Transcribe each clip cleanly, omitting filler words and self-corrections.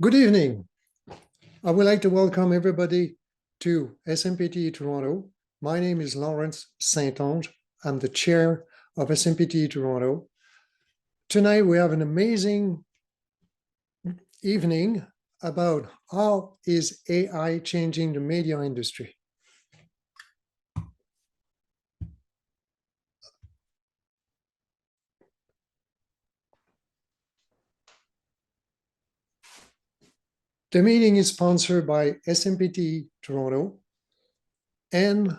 Good evening. I would like to welcome everybody to SMPTE Toronto. My name is Lawrence Saint-Onge. I'm the chair of SMPTE Toronto. Tonight we have an amazing evening about how is AI changing the media industry. The meeting is sponsored by SMPTE Toronto, and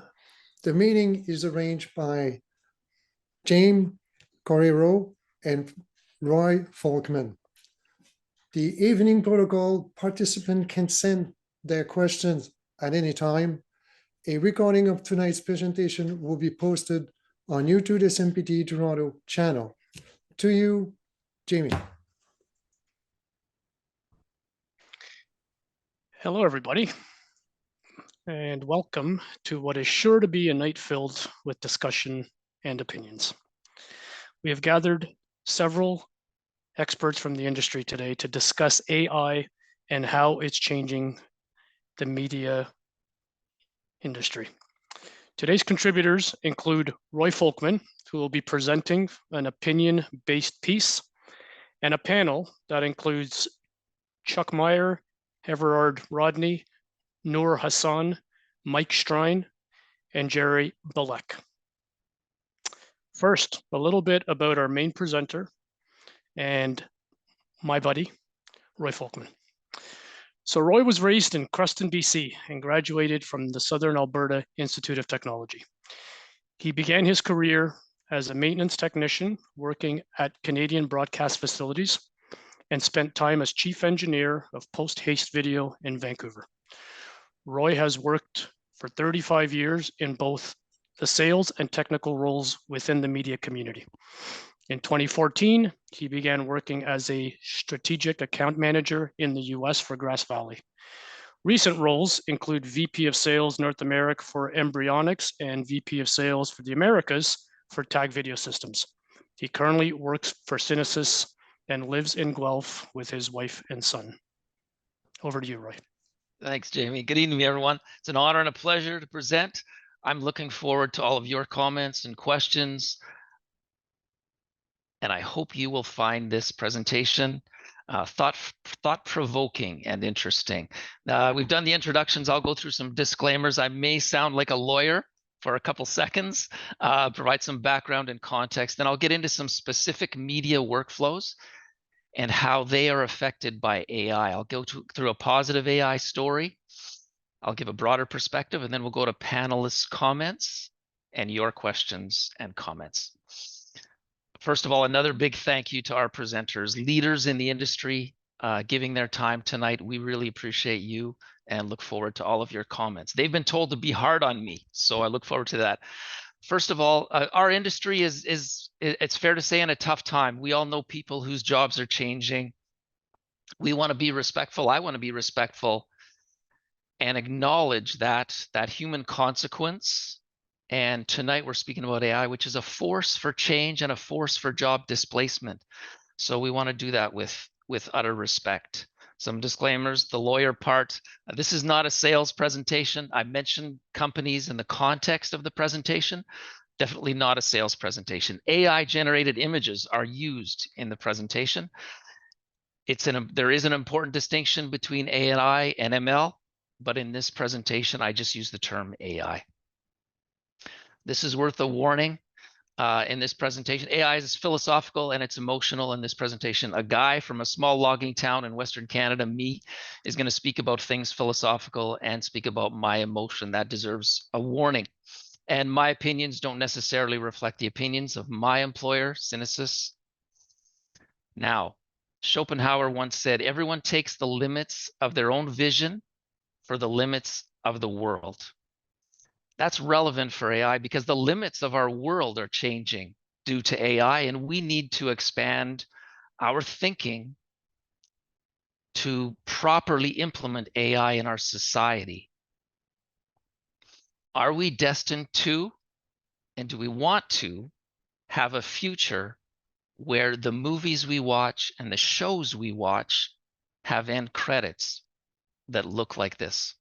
the meeting is arranged by James Correro and Roy Folkman. The evening protocol, participants can send their questions at any time. A recording of tonight's presentation will be posted on YouTube SMPTE Toronto channel. To you, Jamie. Hello, everybody, and welcome to what is sure to be a night filled with discussion and opinions. We have gathered several experts from the industry today to discuss AI and how it's changing the media industry. Today's contributors include Roy Folkman, who will be presenting an opinion-based piece, and a panel that includes Chuck Meyer, Everard Rodney, Noor Hassan, Mike Strine, and Jerry Balek. First, a little bit about our main presenter and my buddy, Roy Folkman. So Roy was raised in Creston, BC, and graduated from the Southern Alberta Institute of Technology. He began his career as a maintenance technician working at Canadian broadcast facilities and spent time as chief engineer of Post Haste Video in Vancouver. Roy has worked for 35 years in both the sales and technical roles within the media community. In 2014, he began working as a strategic account manager in the US for Grass Valley. Recent roles include VP of Sales North America for Embryonics and VP of Sales for the Americas for Tag Video Systems. He currently works for Synesys and lives in Guelph with his wife and son. Over to you, Roy. Thanks, Jamie. Good evening, everyone. It's an honor and a pleasure to present. I'm looking forward to all of your comments and questions. And I hope you will find this presentation thought-provoking and interesting. We've done the introductions. I'll go through some disclaimers. I may sound like a lawyer for a couple seconds, provide some background and context. Then I'll get into some specific media workflows and how they are affected by AI. I'll go through a positive AI story. I'll give a broader perspective, and then we'll go to panelists' comments and your questions and comments. First of all, another big thank you to our presenters, leaders in the industry, giving their time tonight. We really appreciate you and look forward to all of your comments. They've been told to be hard on me, so I look forward to that. First of all, our industry is it's fair to say, in a tough time. We all know people whose jobs are changing. We want to be respectful. I want to be respectful and acknowledge that human consequence. And tonight we're speaking about AI, which is a force for change and a force for job displacement. So we want to do that with utter respect. Some disclaimers, the lawyer part. This is not a sales presentation. I mentioned companies in the context of the presentation. Definitely not a sales presentation. AI generated images are used in the presentation. There is an important distinction between AI and ML, but in this presentation, I just use the term AI. This is worth a warning in this presentation. AI is philosophical and it's emotional in this presentation. A guy from a small logging town in Western Canada, me, is going to speak about things philosophical and speak about my emotion. That deserves a warning. And my opinions don't necessarily reflect the opinions of my employer, Synesys. Now, Schopenhauer once said, everyone takes the limits of their own vision for the limits of the world. That's relevant for AI because the limits of our world are changing due to AI, and we need to expand our thinking to properly implement AI in our society. Are we destined to, and do we want to, have a future where the movies we watch and the shows we watch have end credits that look like this.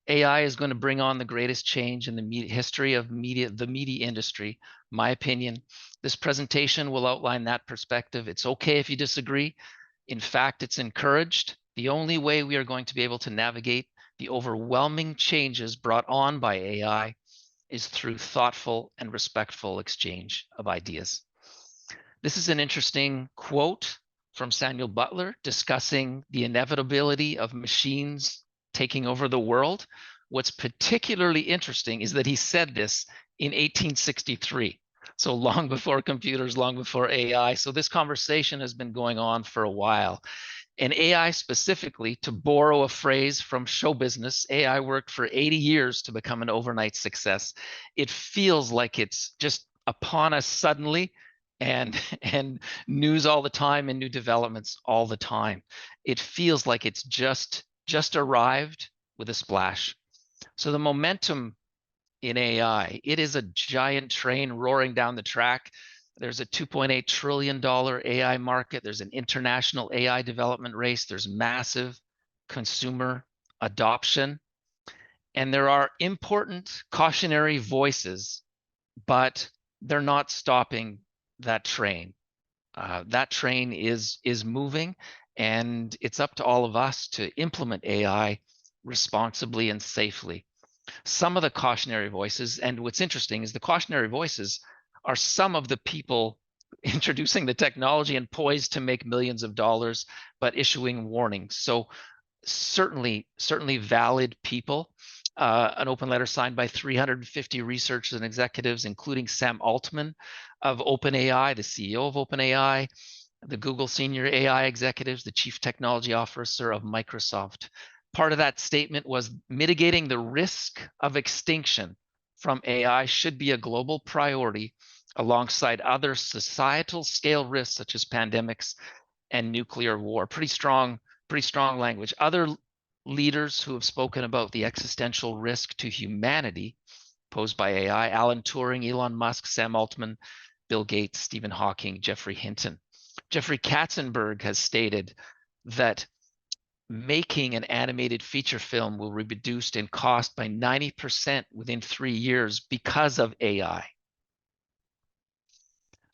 AI is going to bring on the greatest change in the history of the media industry. My opinion. This presentation will outline that perspective. It's okay if you disagree. In fact, it's encouraged. The only way we are going to be able to navigate the overwhelming changes brought on by AI is through thoughtful and respectful exchange of ideas. This is an interesting quote from Samuel Butler discussing the inevitability of machines taking over the world. What's particularly interesting is that he said this in 1863, so long before computers, long before AI. So this conversation has been going on for a while. And AI specifically, to borrow a phrase from show business, AI worked for 80 years to become an overnight success. It feels like it's just upon us suddenly, and news all the time and new developments all the time. It feels like it's just arrived with a splash. So the momentum in AI, it is a giant train roaring down the track. There's a $2.8 trillion AI market. There's an international AI development race. There's massive consumer adoption. And there are important cautionary voices, but they're not stopping that train. That train is moving, and it's up to all of us to implement AI responsibly and safely. Some of the cautionary voices, and what's interesting is the cautionary voices are some of the people introducing the technology and poised to make millions of dollars, but issuing warnings. So certainly valid people. An open letter signed by 350 researchers and executives, including Sam Altman of OpenAI, the CEO of OpenAI, the Google senior AI executives, the chief technology officer of Microsoft. Part of that statement was mitigating the risk of extinction from AI should be a global priority alongside other societal scale risks such as pandemics and nuclear war. Pretty strong language. Other leaders who have spoken about the existential risk to humanity posed by AI: Alan Turing, Elon Musk, Sam Altman, Bill Gates, Stephen Hawking, Jeffrey Hinton. Jeffrey Katzenberg has stated that making an animated feature film will be reduced in cost by 90% within 3 years because of AI.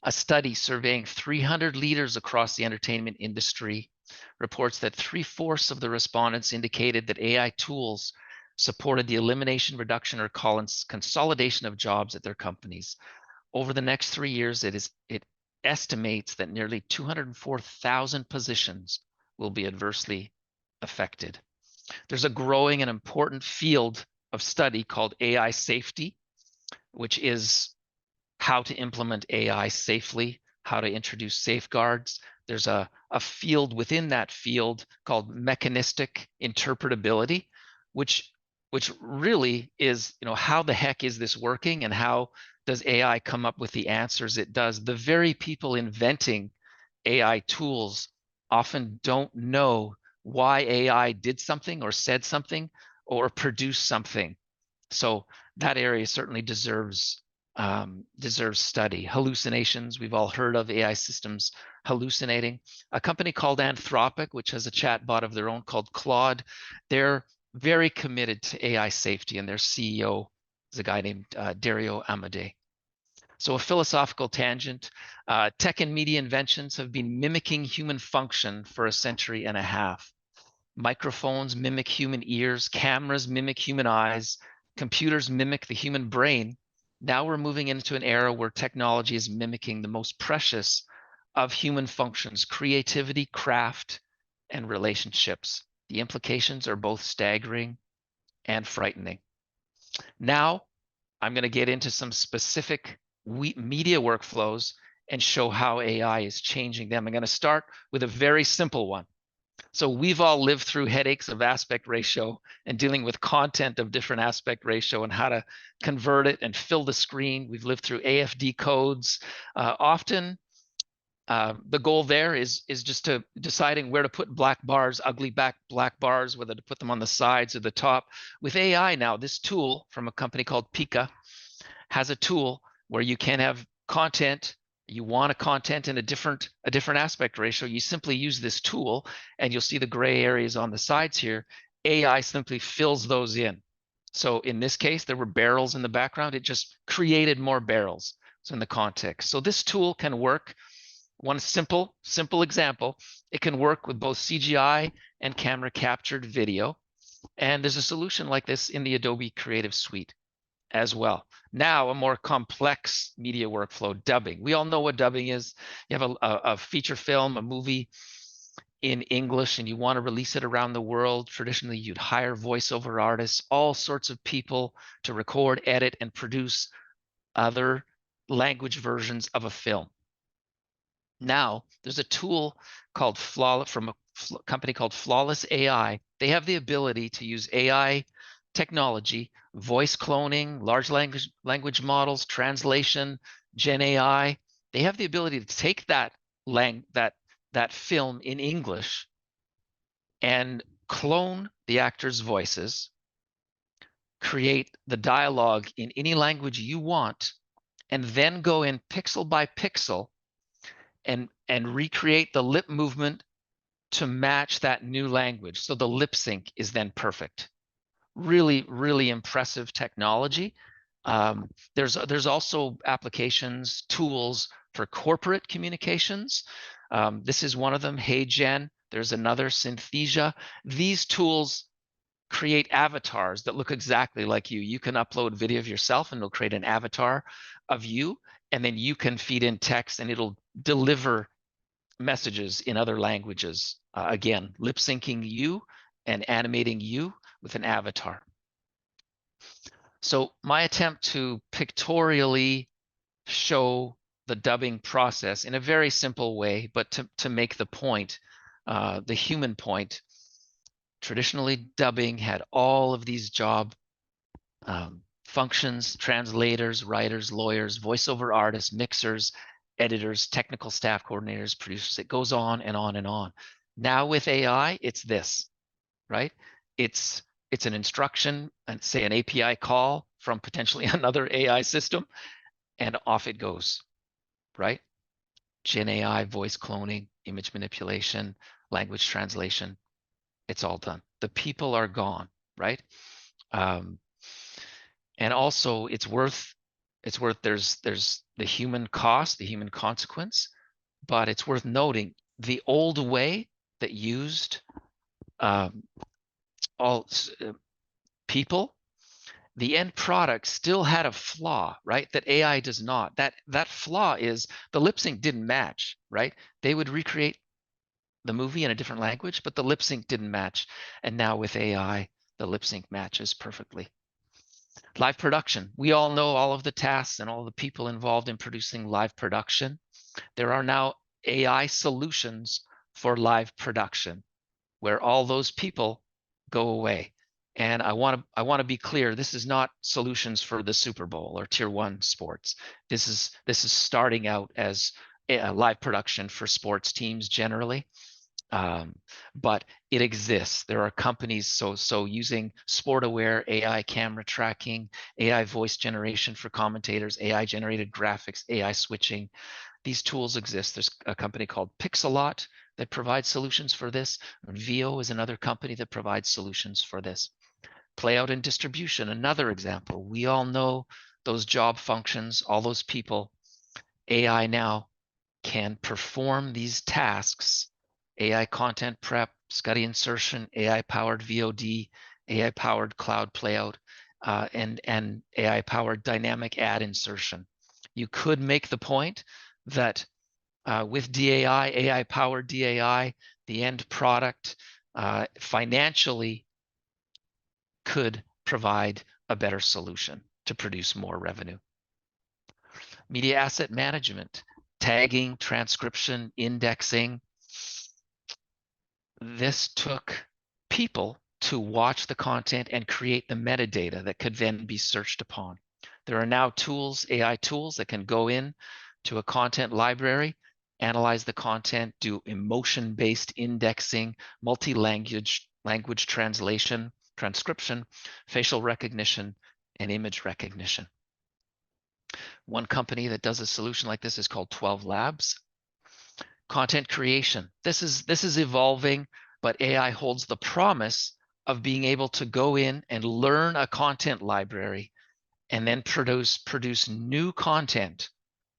A study surveying 300 leaders across the entertainment industry reports that 3/4 of the respondents indicated that AI tools supported the elimination, reduction, or consolidation of jobs at their companies. Over the next 3 years, it estimates that nearly 204,000 positions will be adversely affected. There's a growing and important field of study called AI safety, which is how to implement AI safely, how to introduce safeguards. There's a field within that field called mechanistic interpretability, which really is, how the heck is this working, and how does AI come up with the answers it does? The very people inventing AI tools often don't know why AI did something or said something or produced something. So that area certainly deserves study. Hallucinations, we've all heard of AI systems hallucinating. A company called Anthropic, which has a chatbot of their own called Claude, they're very committed to AI safety, and their CEO is a guy named Dario Amodei. So a philosophical tangent, tech and media inventions have been mimicking human function for a century and a half. Microphones mimic human ears, cameras mimic human eyes, computers mimic the human brain. Now we're moving into an era where technology is mimicking the most precious of human functions: creativity, craft, and relationships. The implications are both staggering and frightening. Now, I'm going to get into some specific media workflows and show how AI is changing them. I'm going to start with a very simple one. So we've all lived through headaches of aspect ratio and dealing with content of different aspect ratio and how to convert it and fill the screen. We've lived through AFD codes. Often the goal there is just to deciding where to put black bars, ugly black bars, whether to put them on the sides or the top. With AI now, this tool from a company called Pika has a tool where you can have content You want a content in a different aspect ratio, you simply use this tool, and you'll see the gray areas on the sides here. AI simply fills those in. So in this case, there were barrels in the background. It just created more barrels. So in the context. So this tool can work. One simple example, it can work with both CGI and camera captured video. And there's a solution like this in the Adobe Creative Suite as well. Now, a more complex media workflow, dubbing. We all know what dubbing is. You have a feature film, a movie in English, and you want to release it around the world. Traditionally, you'd hire voiceover artists, all sorts of people to record, edit, and produce other language versions of a film. Now, there's a tool called from a company called Flawless AI. They have the ability to use AI technology, voice cloning, large language models, translation, Gen AI. They have the ability to take that film in English and clone the actors' voices, create the dialogue in any language you want, and then go in pixel by pixel and recreate the lip movement to match that new language. So the lip sync is then perfect. Really, really impressive technology. There's also applications, tools for corporate communications. This is one of them, HeyGen. There's another, Synthesia. These tools create avatars that look exactly like you. You can upload video of yourself and it'll create an avatar of you, and then you can feed in text and it'll deliver messages in other languages. Again, lip syncing you and animating you with an avatar. So my attempt to pictorially show the dubbing process in a very simple way, but to make the point, the human point. Traditionally, dubbing had all of these job functions: translators, writers, lawyers, voiceover artists, mixers, editors, technical staff coordinators, producers. It goes on and on and on. Now with AI, it's this, right? It's an instruction, and say an API call from potentially another AI system, and off it goes, right? Gen AI, voice cloning, image manipulation, language translation. It's all done. The people are gone, right? And also it's worth there's the human cost, the human consequence, but it's worth noting the old way that used people, the end product still had a flaw, right? That AI does not. That flaw is the lip sync didn't match, right? They would recreate the movie in a different language, but the lip sync didn't match. And now with AI, the lip sync matches perfectly. Live production. We all know all of the tasks and all the people involved in producing live production. There are now AI solutions for live production where all those people go away. And I want to be clear, this is not solutions for the Super Bowl or Tier 1 sports. This is starting out as a live production for sports teams generally. But it exists. There are companies so using sport-aware AI camera tracking, AI voice generation for commentators, AI generated graphics, AI switching. These tools exist. There's a company called Pixelot that provides solutions for this. VO is another company that provides solutions for this. Playout and distribution, another example. We all know those job functions, all those people. AI now can perform these tasks: AI content prep, SCUDdy insertion, AI-powered VOD, AI-powered cloud playout, and AI-powered dynamic ad insertion. You could make the point that with DAI, AI-powered DAI, the end product financially could provide a better solution to produce more revenue. Media asset management, tagging, transcription, indexing. This took people to watch the content and create the metadata that could then be searched upon. There are now tools, AI tools, that can go in to a content library, analyze the content, do emotion-based indexing, multi-language translation, transcription, facial recognition, and image recognition. One company that does a solution like this is called 12 Labs. Content creation. This is evolving, but AI holds the promise of being able to go in and learn a content library and then produce new content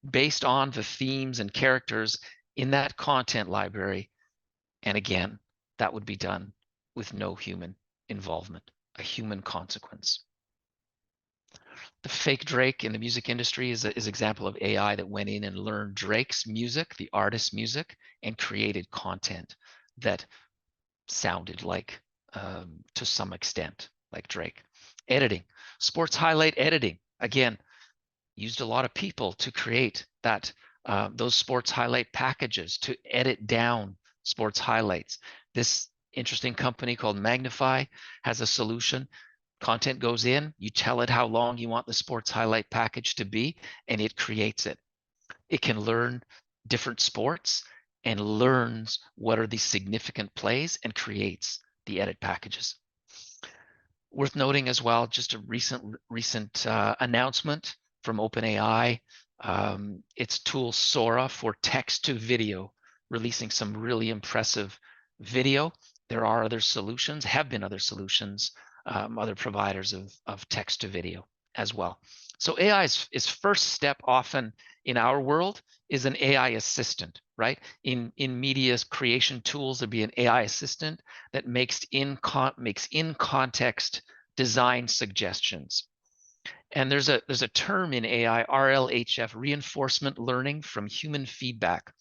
based on the themes and characters in that content library. And again, that would be done with no human involvement, a human consequence. The fake Drake in the music industry is an example of AI that went in and learned Drake's music, the artist's music, and created content that sounded like, to some extent, like Drake. Editing, sports highlight editing. Again, used a lot of people to create that, those sports highlight packages to edit down sports highlights. This interesting company called Magnify has a solution. Content goes in, you tell it how long you want the sports highlight package to be, and it creates it. It can learn different sports and learns what are the significant plays and creates the edit packages. Worth noting as well, just a recent announcement from OpenAI, its tool Sora for text to video, releasing some really impressive video. There are other solutions, have been other solutions, other providers of text to video as well. So AI is first step often in our world is an AI assistant, right? In media creation tools, there'd be an AI assistant that makes in context design suggestions. And there's a term in AI, RLHF, reinforcement learning from human feedback.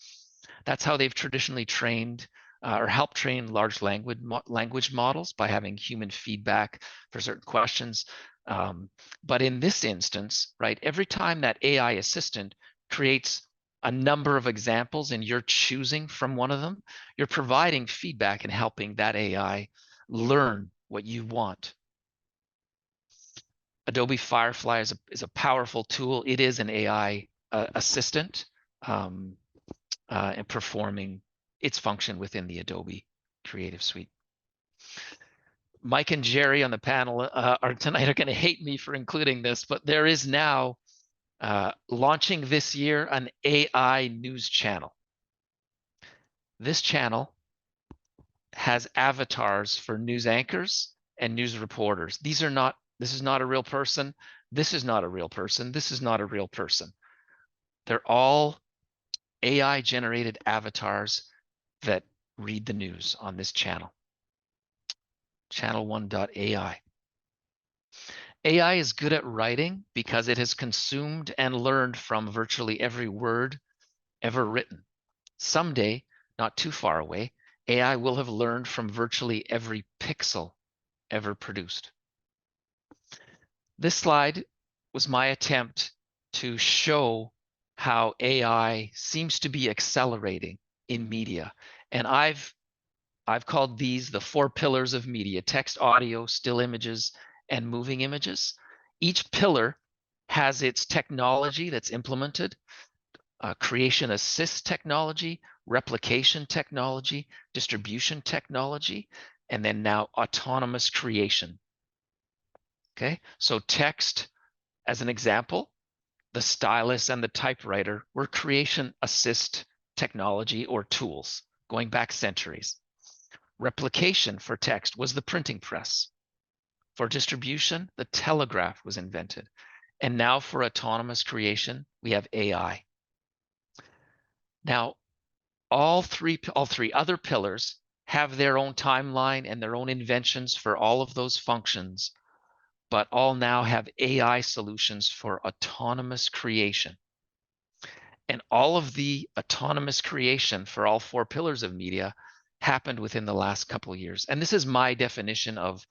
That's how they've traditionally trained or helped train large language models, by having human feedback for certain questions. But in this instance, right, every time that AI assistant creates a number of examples and you're choosing from one of them, you're providing feedback and helping that AI learn what you want. Adobe Firefly is a powerful tool. It is an AI assistant and performing its function within the Adobe Creative Suite. Mike and Jerry on the panel tonight are going to hate me for including this, but there is now launching this year an AI news channel. This channel has avatars for news anchors and news reporters. This is not a real person. This is not a real person. This is not a real person. They're all AI generated avatars that read the news on this channel. Channel1.ai. AI is good at writing because it has consumed and learned from virtually every word ever written. Someday, not too far away, AI will have learned from virtually every pixel ever produced. This slide was my attempt to show how AI seems to be accelerating in media. And I've called these the 4 pillars of media: text, audio, still images, and moving images. Each pillar has its technology that's implemented: creation assist technology, replication technology, distribution technology, and then now autonomous creation. Okay, so text, as an example, the stylus and the typewriter were creation assist technology or tools going back centuries. Replication for text was the printing press. For distribution, the telegraph was invented. And now for autonomous creation, we have AI. Now, all three other pillars have their own timeline and their own inventions for all of those functions, but all now have AI solutions for autonomous creation. And all of the autonomous creation for all 4 pillars of media happened within the last couple of years. And this is my definition of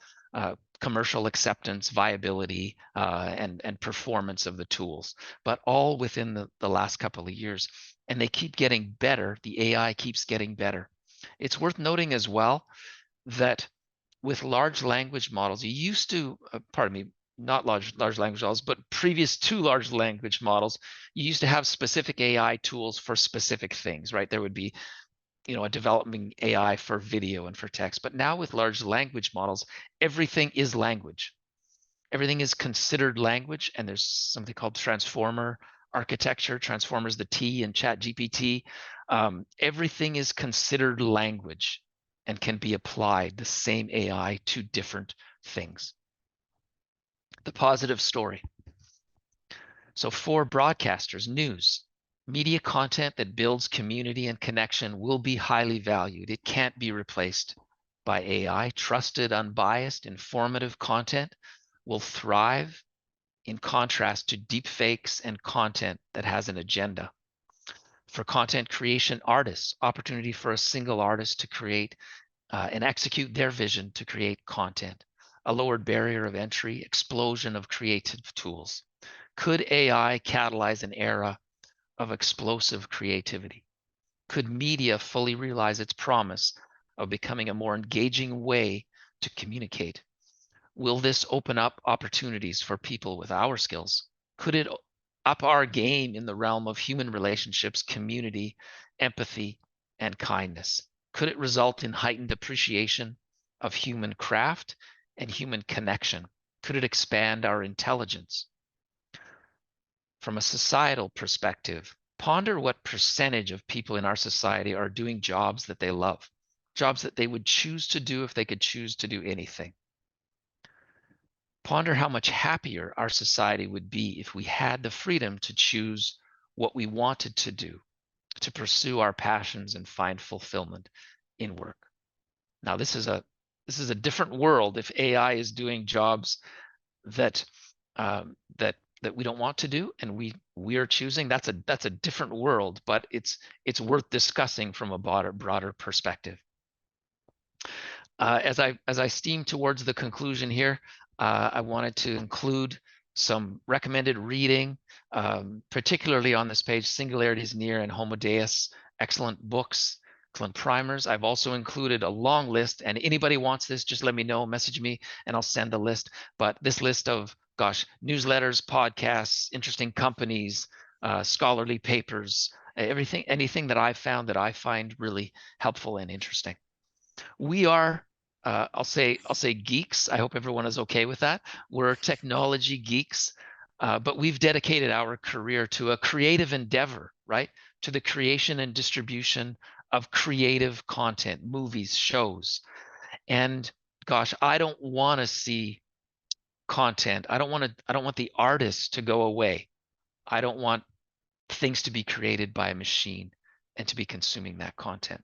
commercial acceptance, viability, and performance of the tools, but all within the last couple of years. And they keep getting better. The AI keeps getting better. It's worth noting as well that with large language models, you used to, not large language models, but previous to large language models, you used to have specific AI tools for specific things, right? There would be, a developing AI for video and for text. But now with large language models, everything is language. Everything is considered language, and there's something called transformer architecture, Transformers, the T and ChatGPT, everything is considered language and can be applied, the same AI, to different things. The positive story. So for broadcasters, news, media content that builds community and connection will be highly valued. It can't be replaced by AI. Trusted, unbiased, informative content will thrive, in contrast to deepfakes and content that has an agenda. For content creation artists, opportunity for a single artist to create and execute their vision to create content. A lowered barrier of entry, explosion of creative tools. Could AI catalyze an era of explosive creativity? Could media fully realize its promise of becoming a more engaging way to communicate? Will this open up opportunities for people with our skills? Could it up our game in the realm of human relationships, community, empathy, and kindness? Could it result in heightened appreciation of human craft and human connection? Could it expand our intelligence? From a societal perspective, ponder what percentage of people in our society are doing jobs that they love, jobs that they would choose to do if they could choose to do anything. Ponder how much happier our society would be if we had the freedom to choose what we wanted to do, to pursue our passions and find fulfillment in work. Now, this is a different world if AI is doing jobs that that we don't want to do and we are choosing. That's a different world, but it's worth discussing from a broader perspective. As I steam towards the conclusion here, I wanted to include some recommended reading, particularly on this page, Singularities Near and Homo Deus, excellent books, excellent primers. I've also included a long list, and anybody wants this, just let me know, message me, and I'll send the list. But this list of, gosh, newsletters, podcasts, interesting companies, scholarly papers, anything that I've found that I find really helpful and interesting. We are, I'll say geeks. I hope everyone is okay with that. We're technology geeks, but we've dedicated our career to a creative endeavor, right? To the creation and distribution of creative content, movies, shows. And gosh, I don't want to see content. I don't want the artists to go away. I don't want things to be created by a machine and to be consuming that content.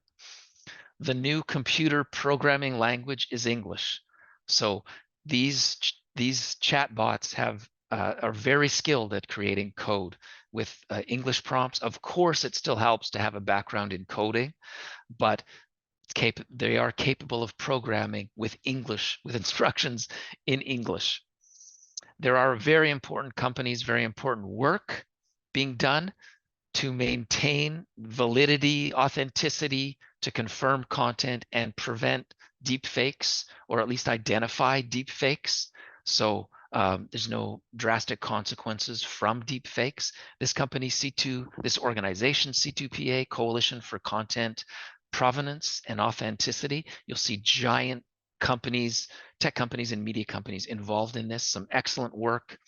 The new computer programming language is English. So these chatbots are very skilled at creating code with English prompts. Of course, it still helps to have a background in coding, but they are capable of programming with English, with instructions in English. There are very important companies, very important work being done to maintain validity, authenticity, to confirm content and prevent deepfakes, or at least identify deepfakes. So there's no drastic consequences from deepfakes. This organization, C2PA, Coalition for Content Provenance and Authenticity, you'll see giant companies, tech companies and media companies involved in this, some excellent work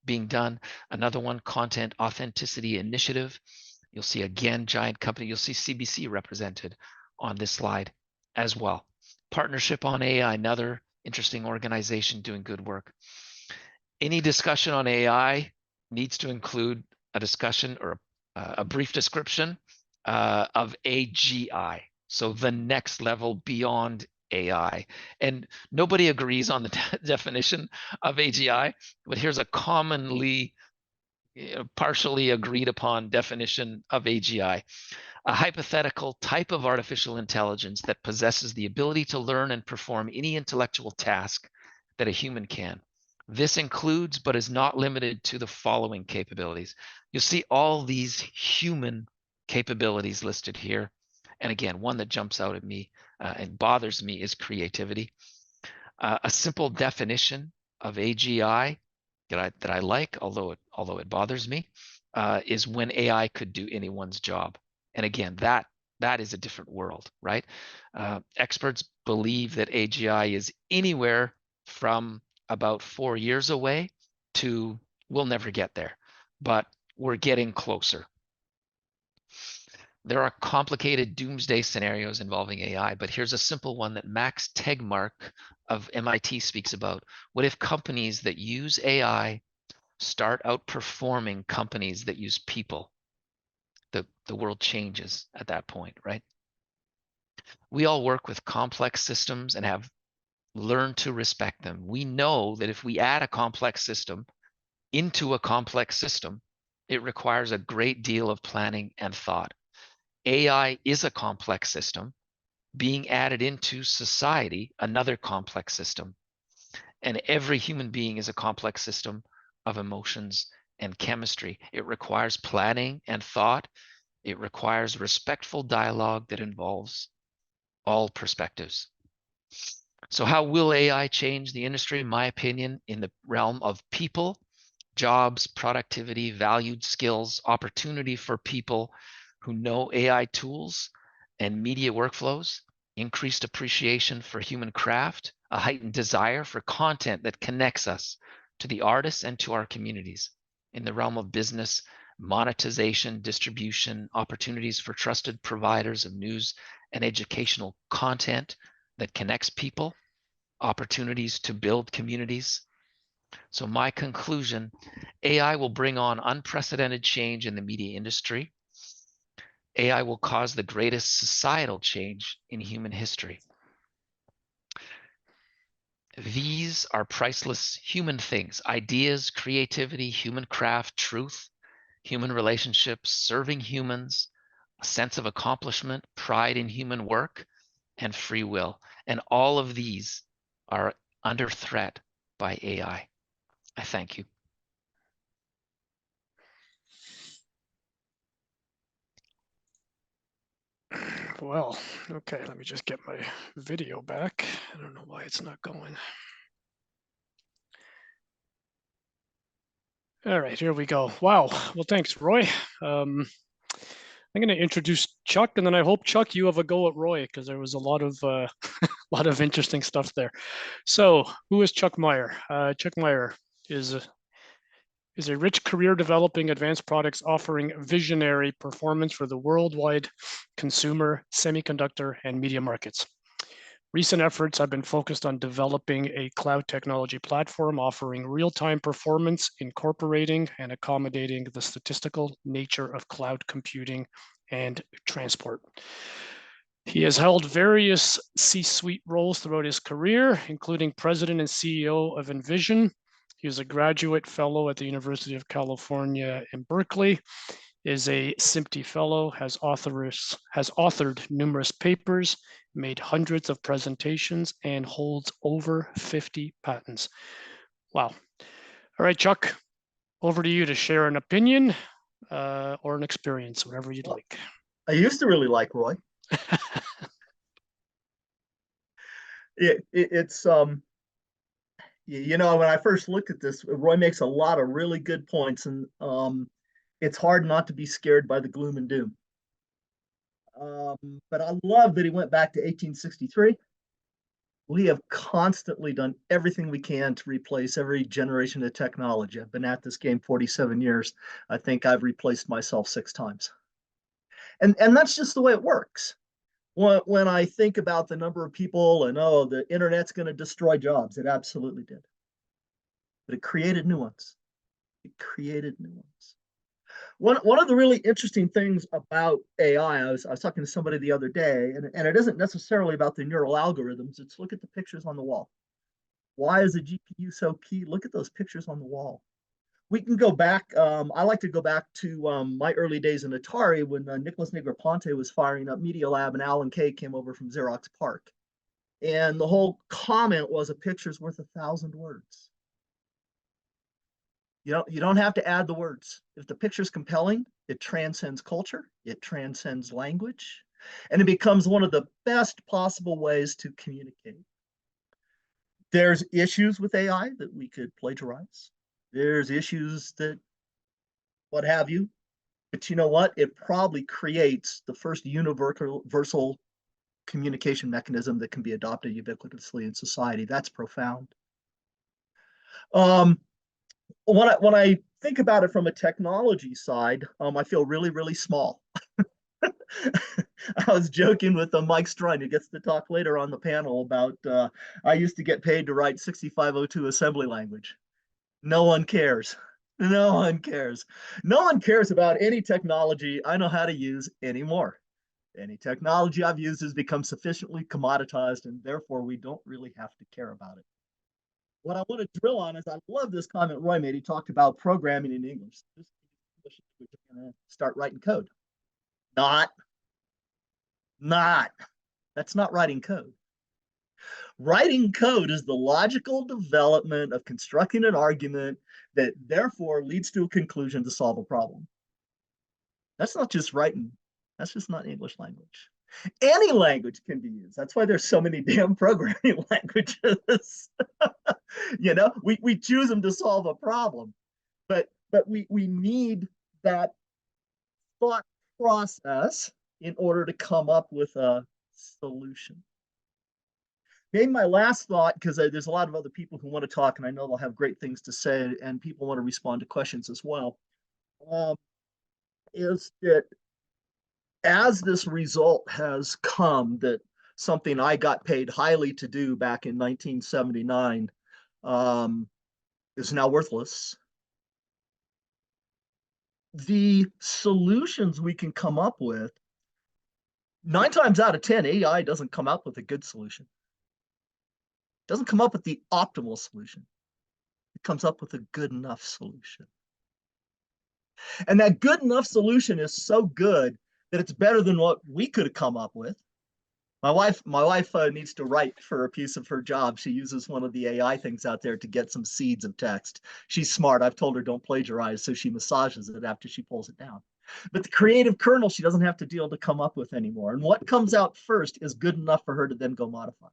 being done. Another one, Content Authenticity Initiative. You'll see again, giant company. You'll see CBC represented on this slide as well. Partnership on AI, another interesting organization doing good work. Any discussion on AI needs to include a discussion or a brief description of AGI. So the next level beyond AI. And nobody agrees on the definition of AGI, but here's a commonly partially agreed upon definition of AGI. A hypothetical type of artificial intelligence that possesses the ability to learn and perform any intellectual task that a human can. This includes, but is not limited to, the following capabilities. You'll see all these human capabilities listed here. And again, one that jumps out at me and bothers me is creativity. A simple definition of AGI that I like, although it bothers me, is when AI could do anyone's job. And again, that is a different world, right? Experts believe that AGI is anywhere from about 4 years away to we'll never get there. But we're getting closer. There are complicated doomsday scenarios involving AI, but here's a simple one that Max Tegmark of MIT speaks about. What if companies that use AI start outperforming companies that use people? The world changes at that point, right? We all work with complex systems and have learned to respect them. We know that if we add a complex system into a complex system, it requires a great deal of planning and thought. AI is a complex system being added into society, another complex system. And every human being is a complex system of emotions and chemistry. It requires planning and thought. It requires respectful dialogue that involves all perspectives. So how will AI change the industry? In my opinion, in the realm of people, jobs, productivity, valued skills, opportunity for people who know AI tools and media workflows, increased appreciation for human craft, a heightened desire for content that connects us to the artists and to our communities. In the realm of business, monetization, distribution, opportunities for trusted providers of news and educational content that connects people, opportunities to build communities. So my conclusion, AI will bring on unprecedented change in the media industry. AI will cause the greatest societal change in human history. These are priceless human things: ideas, creativity, human craft, truth, human relationships, serving humans, a sense of accomplishment, pride in human work, and free will. And all of these are under threat by AI. I thank you. Well, okay, let me just get my video back. I don't know why it's not going. All right, here we go. Wow. Well, thanks, Roy. I'm going to introduce Chuck, and then I hope, Chuck, you have a go at Roy, because there was a lot of interesting stuff there. So, who is Chuck Meyer? Chuck Meyer is a rich career developing advanced products offering visionary performance for the worldwide consumer, semiconductor, and media markets. Recent efforts have been focused on developing a cloud technology platform offering real-time performance, incorporating and accommodating the statistical nature of cloud computing and transport. He has held various C-suite roles throughout his career, including president and CEO of Envision. He is a graduate fellow at the University of California in Berkeley, is a SMPTE fellow, has authored numerous papers, made hundreds of presentations, and holds over 50 patents. Wow. All right, Chuck, over to you to share an opinion or an experience, whatever you'd like. I used to really like Roy. It's you know, when I first looked at this, Roy makes a lot of really good points, and it's hard not to be scared by the gloom and doom. But I love that he went back to 1863. We have constantly done everything we can to replace every generation of technology. I've been at this game 47 years. I think I've replaced myself 6 times. And that's just the way it works. When I think about the number of people and, oh, the internet's going to destroy jobs, it absolutely did. But it created new ones. It created new ones. One of the really interesting things about AI, I was talking to somebody the other day, and it isn't necessarily about the neural algorithms. It's look at the pictures on the wall. Why is the GPU so key? Look at those pictures on the wall. We can go back. I like to go back to my early days in Atari when Nicholas Negroponte was firing up Media Lab and Alan Kay came over from Xerox PARC. And the whole comment was a picture's worth 1,000 words. You don't have to add the words. If the picture's compelling, it transcends culture, it transcends language, and it becomes one of the best possible ways to communicate. There's issues with AI that we could plagiarize. There's issues that what have you. But you know what? It probably creates the first universal communication mechanism that can be adopted ubiquitously in society. That's profound. When I think about it from a technology side, I feel really, really small. I was joking with Mike Strun, who gets to talk later on the panel about I used to get paid to write 6502 assembly language. No one cares. No one cares. No one cares about any technology I know how to use anymore. Any technology I've used has become sufficiently commoditized, and therefore we don't really have to care about it. What I want to drill on is I love this comment Roy made. He talked about programming in English. We're going to start writing code. Not. That's not writing code. Writing code is the logical development of constructing an argument that therefore leads to a conclusion to solve a problem. That's not just writing. That's just not English language. Any language can be used. That's why there's so many damn programming languages. You know, we choose them to solve a problem, but we need that thought process in order to come up with a solution. Maybe my last thought, because there's a lot of other people who want to talk, and I know they'll have great things to say, and people want to respond to questions as well, is that as this result has come, that something I got paid highly to do back in 1979 is now worthless. The solutions we can come up with, 9 times out of 10, AI doesn't come up with a good solution. It doesn't come up with the optimal solution. It comes up with a good enough solution. And that good enough solution is so good that it's better than what we could have come up with. My wife needs to write for a piece of her job. She uses one of the AI things out there to get some seeds of text. She's smart. I've told her don't plagiarize, so she massages it after she pulls it down. But the creative kernel she doesn't have to deal to come up with anymore. And what comes out first is good enough for her to then go modify.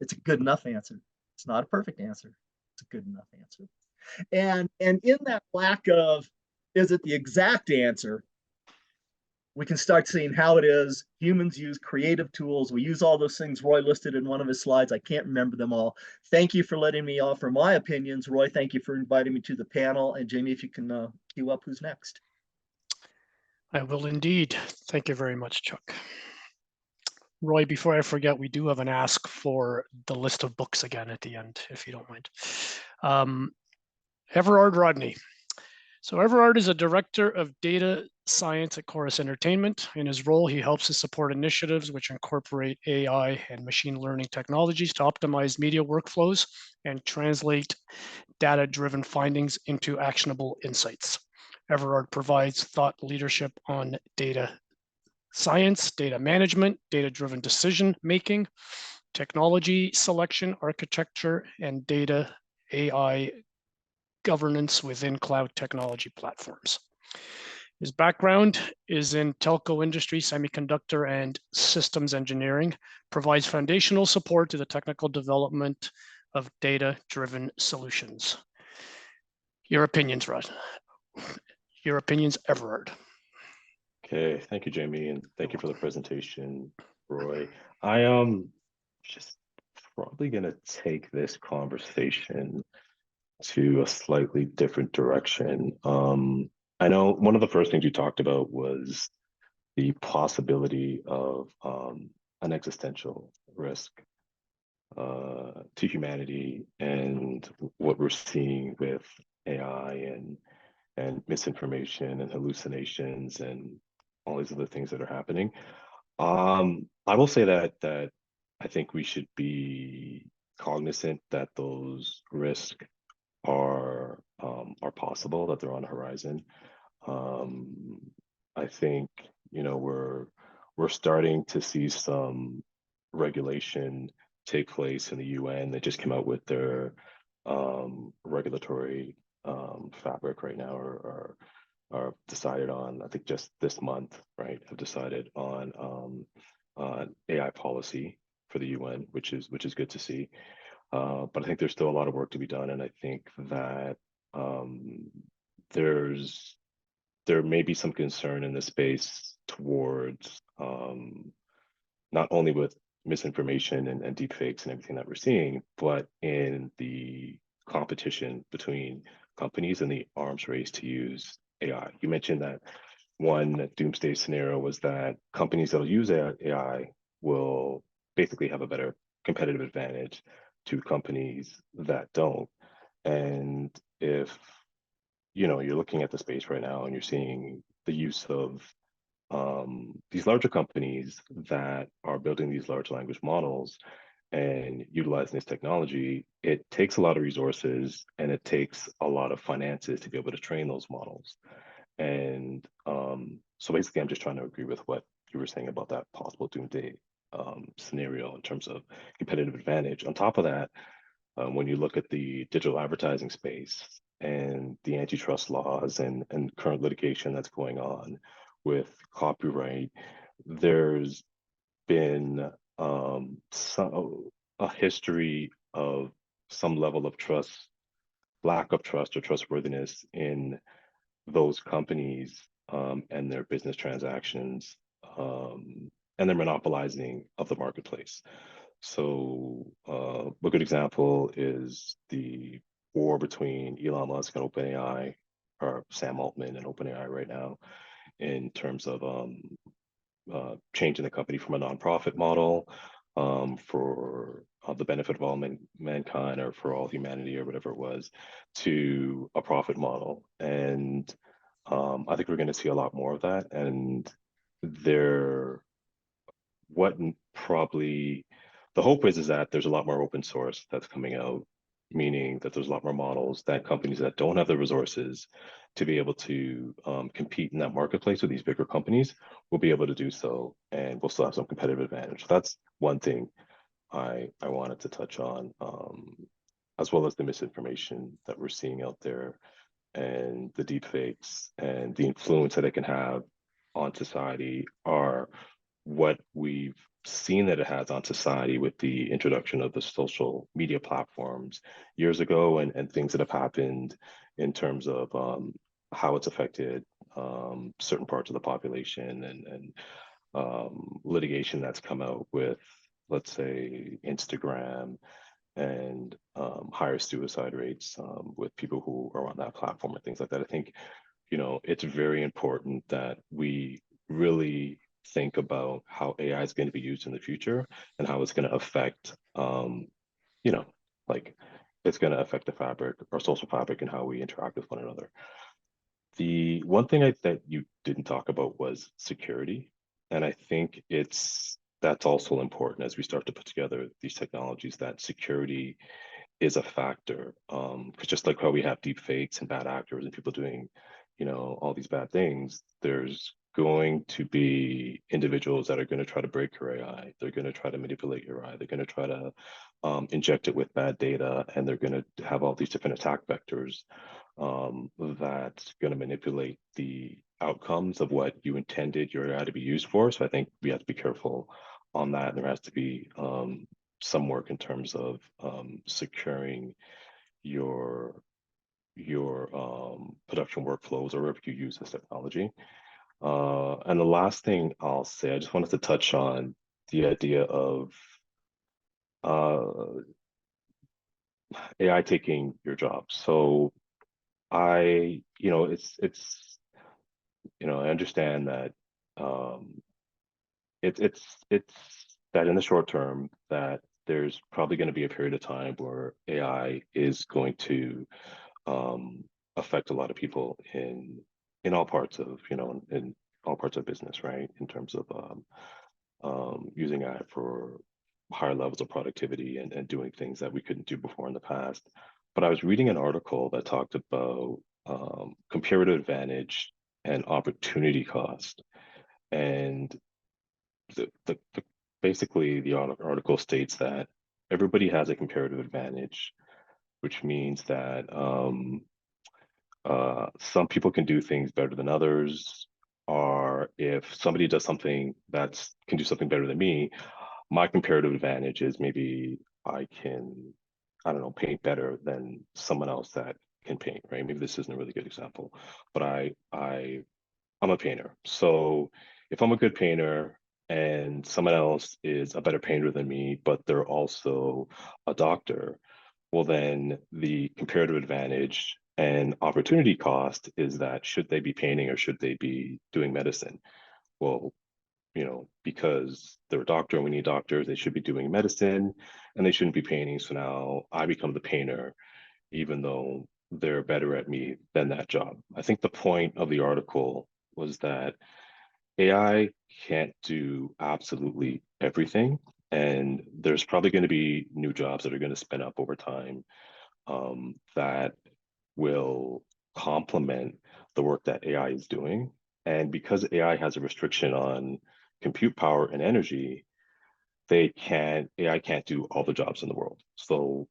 It's a good enough answer. It's not a perfect answer. It's a good enough answer. And in that lack of, is it the exact answer, we can start seeing how it is. Humans use creative tools. We use all those things Roy listed in one of his slides. I can't remember them all. Thank you for letting me offer my opinions. Roy, thank you for inviting me to the panel. And Jamie, if you can queue up who's next. I will indeed. Thank you very much, Chuck. Roy, before I forget, we do have an ask for the list of books again at the end, if you don't mind. Everard Rodney. So Everard is a director of data science at Chorus Entertainment. In his role, he helps to support initiatives which incorporate AI and machine learning technologies to optimize media workflows and translate data-driven findings into actionable insights. Everard provides thought leadership on data science, data management, data-driven decision-making, technology selection, architecture, and data AI governance within cloud technology platforms. His background is in telco industry, semiconductor, and systems engineering, provides foundational support to the technical development of data-driven solutions. Your opinions, Rod. Your opinions, Everard. Okay, thank you, Jamie, and thank you for the presentation, Roy. I am just probably gonna take this conversation to a slightly different direction. I know one of the first things you talked about was the possibility of an existential risk to humanity and what we're seeing with AI and misinformation and hallucinations and all these other things that are happening. I will say that I think we should be cognizant that those risks are possible, that they're on the horizon. I think, you know, we're starting to see some regulation take place in the UN. They just came out with their regulatory fabric right now, or decided on, I think just this month, right, have decided on AI policy for the UN, which is good to see. But I think there's still a lot of work to be done, and I think that there may be some concern in the space towards not only with misinformation and deepfakes and everything that we're seeing, but in the competition between companies in the arms race to use AI. You mentioned that one doomsday scenario was that companies that'll use AI will basically have a better competitive advantage to companies that don't. And if you're looking at the space right now and you're seeing the use of these larger companies that are building these large language models and utilizing this technology, it takes a lot of resources and it takes a lot of finances to be able to train those models. And so basically, I'm just trying to agree with what you were saying about that possible doomsday scenario in terms of competitive advantage. On top of that, when you look at the digital advertising space and the antitrust laws and current litigation that's going on with copyright, there's been a history of some level of trust, lack of trust or trustworthiness in those companies and their business transactions and their monopolizing of the marketplace. So a good example is the war between Elon Musk and OpenAI, or Sam Altman and OpenAI right now, in terms of changing the company from a nonprofit model for the benefit of all mankind or for all humanity or whatever it was, to a profit model. And I think we're going to see a lot more of that. And probably the hope is that there's a lot more open source that's coming out, meaning that there's a lot more models that companies that don't have the resources to be able to compete in that marketplace with these bigger companies will be able to do so, and we'll still have some competitive advantage. So that's one thing I wanted to touch on, as well as the misinformation that we're seeing out there and the deepfakes and the influence that it can have on society are what we've seen that it has on society with the introduction of the social media platforms years ago, and things that have happened in terms of how it's affected certain parts of the population, and litigation that's come out with, let's say, Instagram, and higher suicide rates with people who are on that platform and things like that. I think it's very important that we really think about how AI is going to be used in the future and how it's going to affect, like it's going to affect the fabric, our social fabric, and how we interact with one another. The one thing that you didn't talk about was security. And I think that's also important as we start to put together these technologies, that security is a factor. Because just like how we have deep fakes and bad actors and people doing, all these bad things, there's going to be individuals that are going to try to break your AI. They're going to try to manipulate your AI. They're going to try to inject it with bad data, and they're going to have all these different attack vectors that's going to manipulate the outcomes of what you intended your AI to be used for. So I think we have to be careful on that. There has to be some work in terms of securing your production workflows or wherever you use this technology. And the last thing I'll say, I just wanted to touch on the idea of AI taking your job. So I understand that it's that in the short term that there's probably going to be a period of time where AI is going to affect a lot of people in all parts of in all parts of business, right? In terms of using AI for higher levels of productivity and doing things that we couldn't do before in the past. But I was reading an article that talked about comparative advantage and opportunity cost, and basically the article states that everybody has a comparative advantage, which means that some people can do things better than others, or if somebody does something that can do something better than me, my comparative advantage is maybe I can, I don't know, paint better than someone else that can paint, right? Maybe this isn't a really good example, but I'm a painter. So if I'm a good painter and someone else is a better painter than me, but they're also a doctor, well, then the comparative advantage And opportunity cost is that should they be painting or should they be doing medicine? Well, because they're a doctor and we need doctors, they should be doing medicine and they shouldn't be painting. So now I become the painter, even though they're better at me than that job. I think the point of the article was that AI can't do absolutely everything. And there's probably going to be new jobs that are going to spin up over time that will complement the work that AI is doing. And because AI has a restriction on compute power and energy, AI can't do all the jobs in the world. So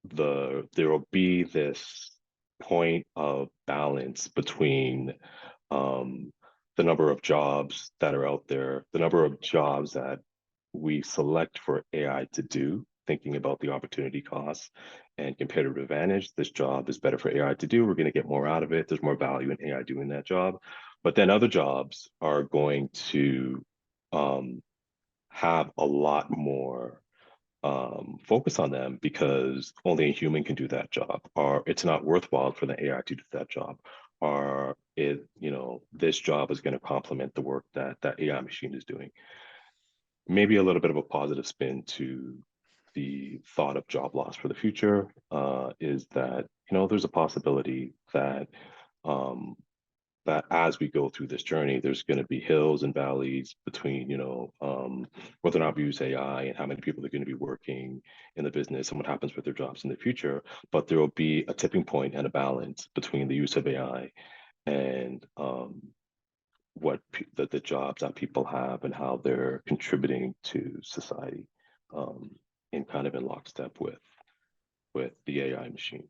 there will be this point of balance between the number of jobs that are out there, the number of jobs that we select for AI to do, thinking about the opportunity costs and competitive advantage. This job is better for AI to do. We're going to get more out of it. There's more value in AI doing that job. But then other jobs are going to have a lot more focus on them because only a human can do that job, or it's not worthwhile for the AI to do that job, or this job is going to complement the work that that AI machine is doing. Maybe a little bit of a positive spin to the thought of job loss for the future is that there's a possibility that that as we go through this journey, there's going to be hills and valleys between whether or not we use AI and how many people are going to be working in the business and what happens with their jobs in the future. But there will be a tipping point and a balance between the use of AI and what the jobs that people have and how they're contributing to society in kind of in lockstep with the AI machine.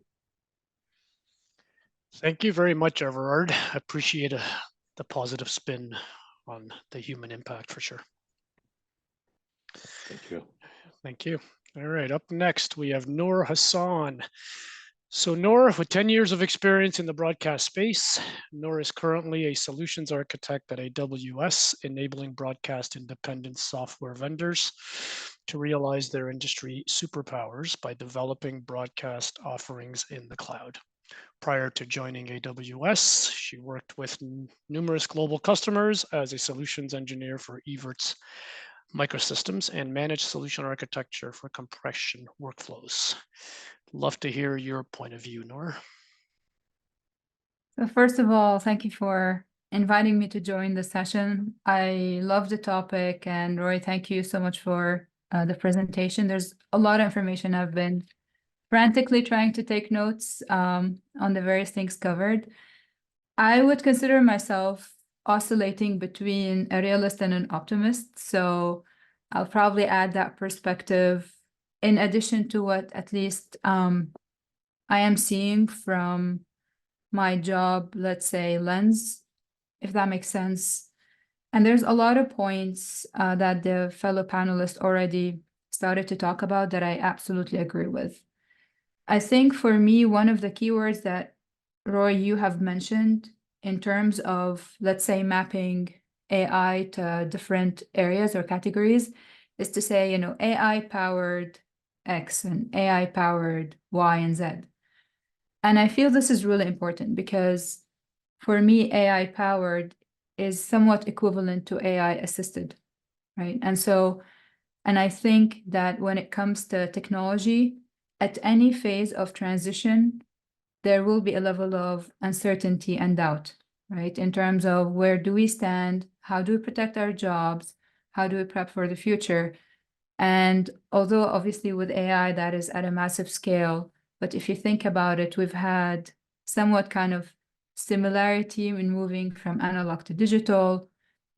Thank you very much, Everard. I appreciate the positive spin on the human impact for sure. Thank you. Thank you. All right, up next we have Noor Hassan. So Noor, with 10 years of experience in the broadcast space, Noor is currently a solutions architect at AWS, enabling broadcast independent software vendors to realize their industry superpowers by developing broadcast offerings in the cloud. Prior to joining AWS, she worked with numerous global customers as a solutions engineer for Evertz Microsystems and managed solution architecture for compression workflows. Love to hear your point of view, Noor. So first of all, thank you for inviting me to join the session. I love the topic, and Roy, thank you so much for the presentation. There's a lot of information. I've been frantically trying to take notes on the various things covered. I would consider myself oscillating between a realist and an optimist. So I'll probably add that perspective in addition to what at least I am seeing from my job, let's say, lens, if that makes sense. And there's a lot of points that the fellow panelists already started to talk about that I absolutely agree with. I think for me, one of the keywords that, Roy, you have mentioned in terms of, let's say, mapping AI to different areas or categories is to say, AI powered X and AI powered Y and Z. And I feel this is really important because for me, AI powered is somewhat equivalent to AI assisted, right? And I think that when it comes to technology, at any phase of transition, there will be a level of uncertainty and doubt, right? In terms of where do we stand? How do we protect our jobs? How do we prep for the future? And although obviously with AI, that is at a massive scale, but if you think about it, we've had somewhat kind of similarity in moving from analog to digital,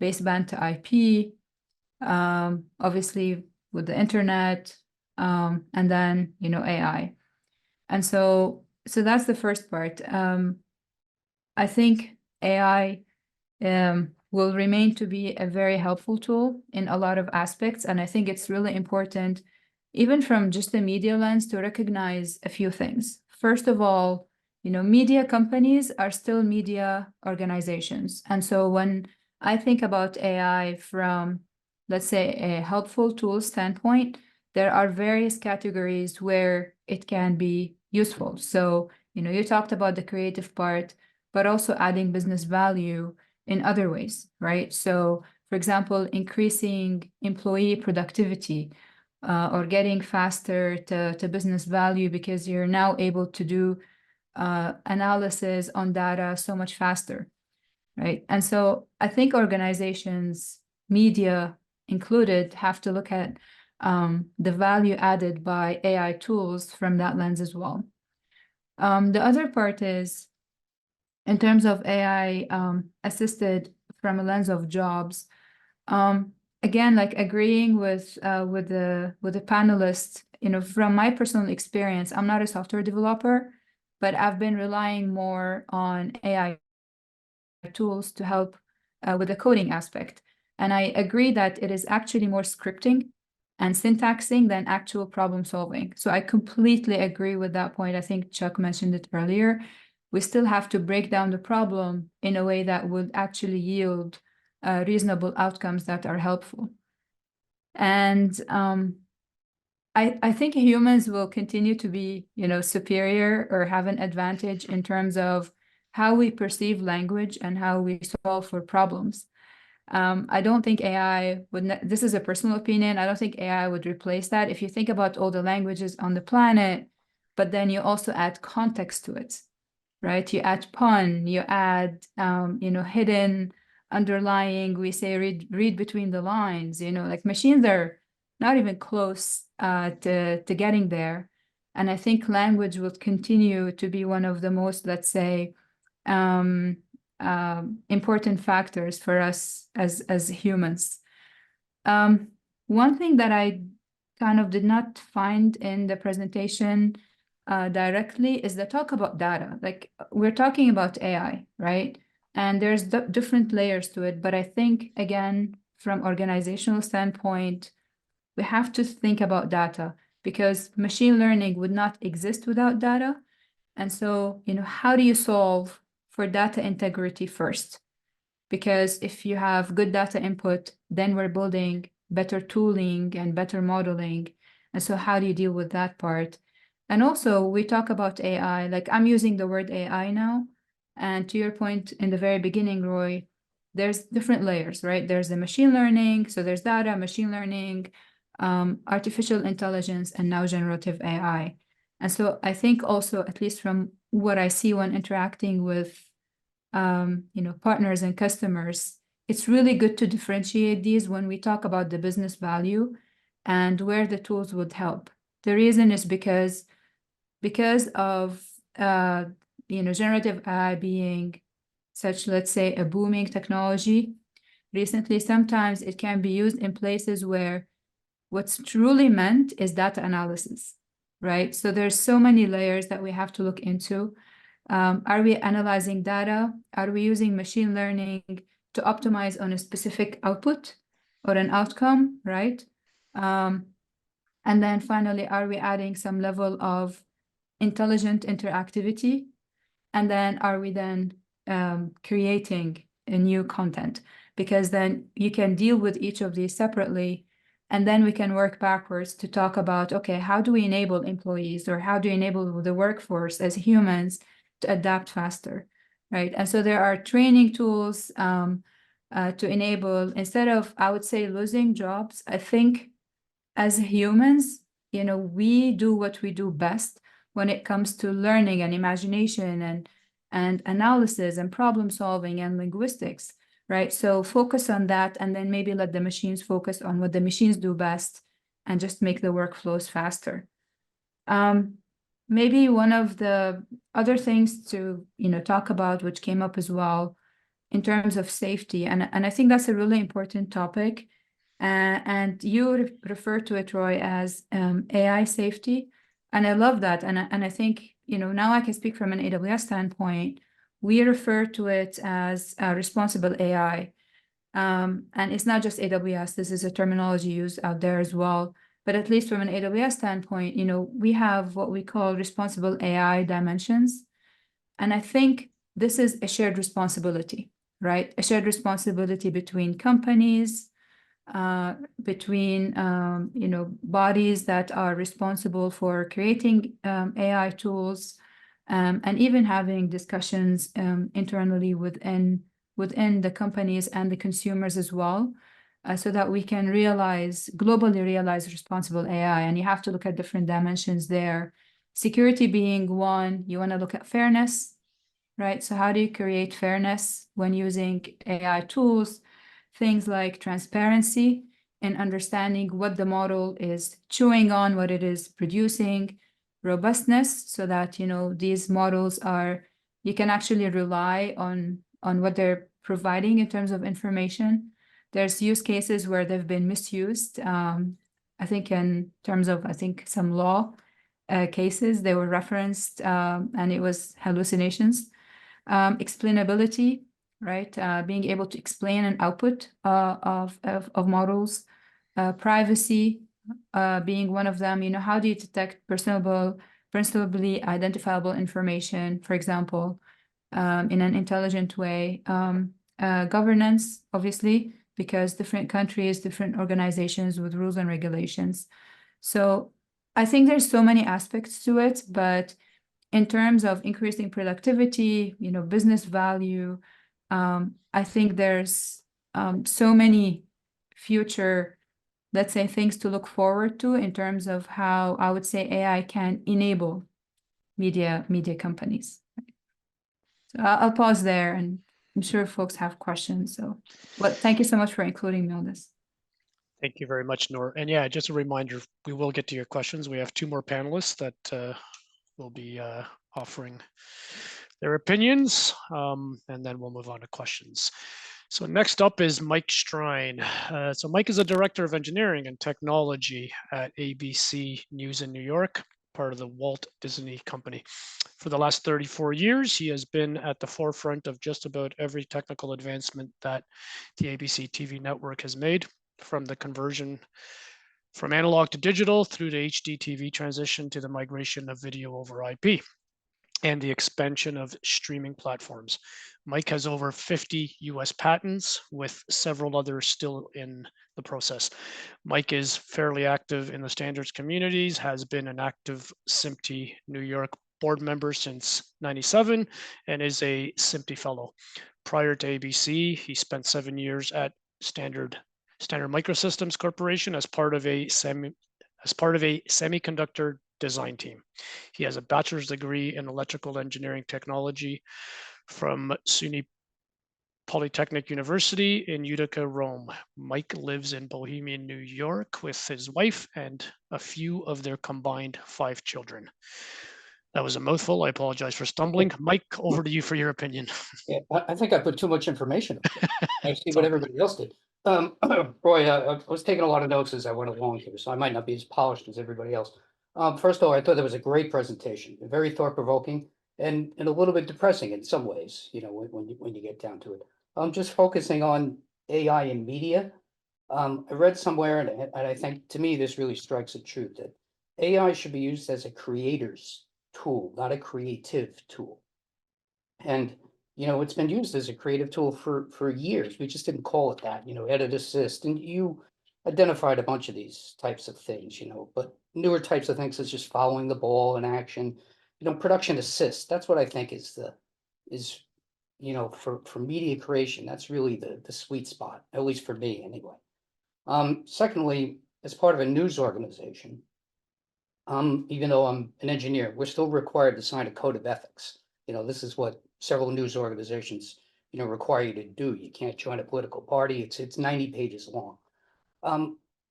baseband to IP, obviously with the internet, and then, AI. And so that's the first part. I think AI will remain to be a very helpful tool in a lot of aspects. And I think it's really important, even from just the media lens, to recognize a few things. First of all, media companies are still media organizations. And so when I think about AI from, let's say, a helpful tool standpoint, there are various categories where it can be useful. So You talked about the creative part, but also adding business value in other ways, right? So, for example, increasing employee productivity or getting faster to business value because you're now able to do analysis on data so much faster, right? And so I think organizations, media included, have to look at the value added by AI tools from that lens as well. The other part is, in terms of AI assisted from a lens of jobs, again, like agreeing with the panelists, from my personal experience, I'm not a software developer, but I've been relying more on AI tools to help with the coding aspect. And I agree that it is actually more scripting and syntaxing than actual problem solving. So I completely agree with that point. I think Chuck mentioned it earlier. We still have to break down the problem in a way that would actually yield reasonable outcomes that are helpful. And I think humans will continue to be, superior or have an advantage in terms of how we perceive language and how we solve for problems. I don't think AI would, this is a personal opinion, I don't think AI would replace that. If you think about all the languages on the planet, but then you also add context to it, right? You add pun, you add, hidden, underlying, we say read between the lines, like machines are not even close to getting there. And I think language will continue to be one of the most, let's say, important factors for us as humans. One thing that I kind of did not find in the presentation directly is the talk about data. Like, we're talking about AI, right? And there's different layers to it. But I think, again, from organizational standpoint, we have to think about data, because machine learning would not exist without data. And so, how do you solve for data integrity first? Because if you have good data input, then we're building better tooling and better modeling. And so how do you deal with that part? And also, we talk about AI, like I'm using the word AI now. And to your point in the very beginning, Roy, there's different layers, right? There's the machine learning. So there's data, machine learning, artificial intelligence, and now generative AI. And so I think also, at least from what I see when interacting with partners and customers, it's really good to differentiate these when we talk about the business value and where the tools would help. The reason is because of generative AI being such, let's say, a booming technology recently. Sometimes it can be used in places where what's truly meant is data analysis, right? So there's so many layers that we have to look into. Are we analyzing data? Are we using machine learning to optimize on a specific output or an outcome, right? And then finally, are we adding some level of intelligent interactivity? And then are we then creating a new content? Because then you can deal with each of these separately. And then we can work backwards to talk about, okay, how do we enable employees, or how do we enable the workforce as humans to adapt faster, right? And so there are training tools to enable, instead of, I would say, losing jobs. I think as humans, we do what we do best when it comes to learning and imagination and analysis and problem solving and linguistics, right? So focus on that, and then maybe let the machines focus on what the machines do best and just make the workflows faster. Maybe one of the other things to talk about, which came up as well, in terms of safety, and I think that's a really important topic, and you refer to it, Roy, as AI safety, and I love that, and I think now I can speak from an AWS standpoint. We refer to it as responsible AI, and it's not just AWS. This is a terminology used out there as well. But at least from an AWS standpoint, we have what we call responsible AI dimensions. And I think this is a shared responsibility, right? A shared responsibility between companies, between bodies that are responsible for creating AI tools, and even having discussions internally within the companies and the consumers as well, so that we can globally realize responsible AI. And you have to look at different dimensions there. Security being one, you want to look at fairness, right? So how do you create fairness when using AI tools? Things like transparency and understanding what the model is chewing on, what it is producing, robustness, so that, these models you can actually rely on what they're providing in terms of information. There's use cases where they've been misused. I think in terms of, some law cases, they were referenced, and it was hallucinations. Explainability, right? Being able to explain an output of models. Privacy being one of them. How do you detect personally identifiable information, for example, in an intelligent way? Governance, obviously, because different countries, different organizations with rules and regulations. So I think there's so many aspects to it, but in terms of increasing productivity, business value, I think there's so many future, let's say, things to look forward to in terms of how I would say AI can enable media companies. So I'll pause there, and I'm sure folks have questions. So, thank you so much for including me on this. Thank you very much, Noor. And yeah, just a reminder, we will get to your questions. We have 2 more panelists that will be offering their opinions, and then we'll move on to questions. So next up is Mike Strine. So Mike is a director of engineering and technology at ABC News in New York, part of the Walt Disney Company. For the last 34 years, he has been at the forefront of just about every technical advancement that the ABC TV network has made, from the conversion from analog to digital through to HD TV transition to the migration of video over IP and the expansion of streaming platforms. Mike has over 50 US patents, with several others still in the process. Mike is fairly active in the standards communities, has been an active SMPTE New York board member since '97, and is a SMPTE fellow. Prior to ABC, he spent 7 years at Standard Microsystems Corporation as part of a semiconductor design team. He has a bachelor's degree in electrical engineering technology from SUNY Polytechnic University in Utica, Rome. Mike lives in Bohemian, New York with his wife and a few of their combined 5 children. That was a mouthful. I apologize for stumbling. Mike, over to you for your opinion. Yeah, I think I put too much information. I see what everybody else did. Roy, I was taking a lot of notes as I went along here, so I might not be as polished as everybody else. First of all, I thought that was a great presentation, very thought-provoking and a little bit depressing in some ways, when you get down to it. Just focusing on AI in media. I read somewhere, and I think, to me, this really strikes a truth, that AI should be used as a creator's tool, not a creative tool. And it's been used as a creative tool for years. We just didn't call it that, edit assist. And you identified a bunch of these types of things, but newer types of things is just following the ball in action, production assist. That's what I think is for media creation, that's really the sweet spot, at least for me anyway. Secondly, as part of a news organization, even though I'm an engineer, we're still required to sign a code of ethics. This is what several news organizations, require you to do. You can't join a political party. It's 90 pages long.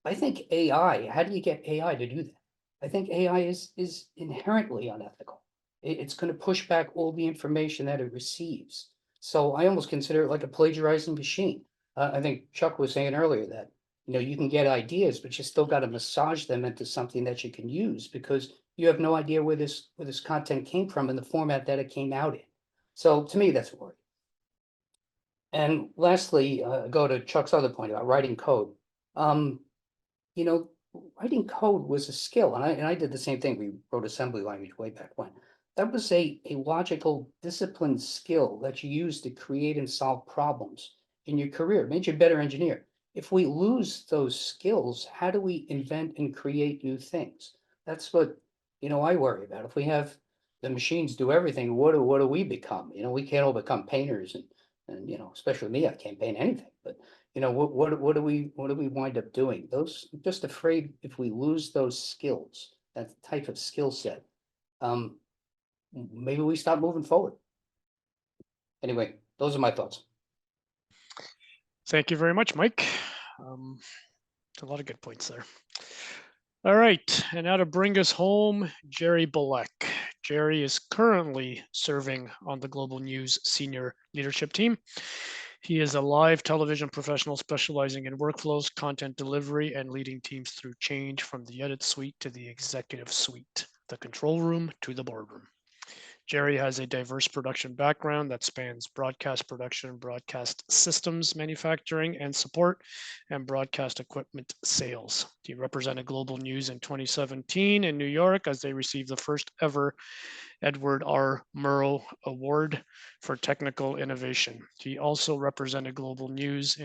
I think AI, how do you get AI to do that? I think AI is inherently unethical. It's going to push back all the information that it receives. So I almost consider it like a plagiarizing machine. I think Chuck was saying earlier that, you can get ideas, but you still got to massage them into something that you can use, because you have no idea where this content came from in the format that it came out in. So to me, that's a worry. And lastly, go to Chuck's other point about writing code. Writing code was a skill, and I did the same thing. We wrote assembly language way back when. That was a logical, disciplined skill that you use to create and solve problems in your career. It made you a better engineer. If we lose those skills, how do we invent and create new things? That's what I worry about. If we have the machines do everything, what do we become? You know, we can't all become painters and, you know, especially me, I can't paint anything, but you know, what do we wind up doing? Those, just afraid if we lose those skills, that type of skill set, maybe we stop moving forward. Anyway, those are my thoughts. Thank you very much, Mike. A lot of good points there. All right, and now to bring us home, Jerry Bullock. Jerry is currently serving on the Global News Senior Leadership Team. He is a live television professional specializing in workflows, content delivery, and leading teams through change from the edit suite to the executive suite, the control room to the boardroom. Jerry has a diverse production background that spans broadcast production, broadcast systems manufacturing and support, and broadcast equipment sales. He represented Global News in 2017 in New York as they received the first ever Edward R. Murrow Award for Technical Innovation. He also represented Global News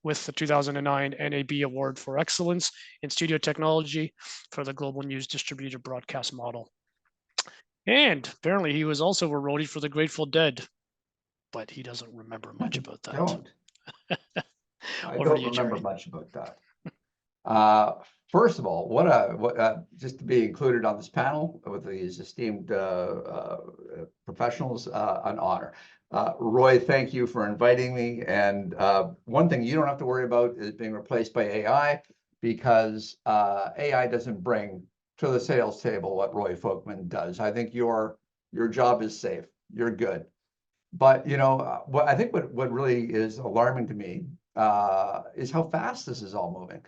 with the 2009 NAB Award for Excellence in Studio Technology for the Global News Distributed Broadcast Model. And apparently he was also a roadie for the Grateful Dead, but he doesn't remember much about that. I Over to don't you, remember Jerry. much about that. First of all, just to be included on this panel with these esteemed professionals, an honor. Roy, thank you for inviting me. And one thing you don't have to worry about is being replaced by AI, because AI doesn't bring to the sales table what Roy Folkman does. I think your job is safe. You're good. But you know, I think what really is alarming to me is how fast this is all moving.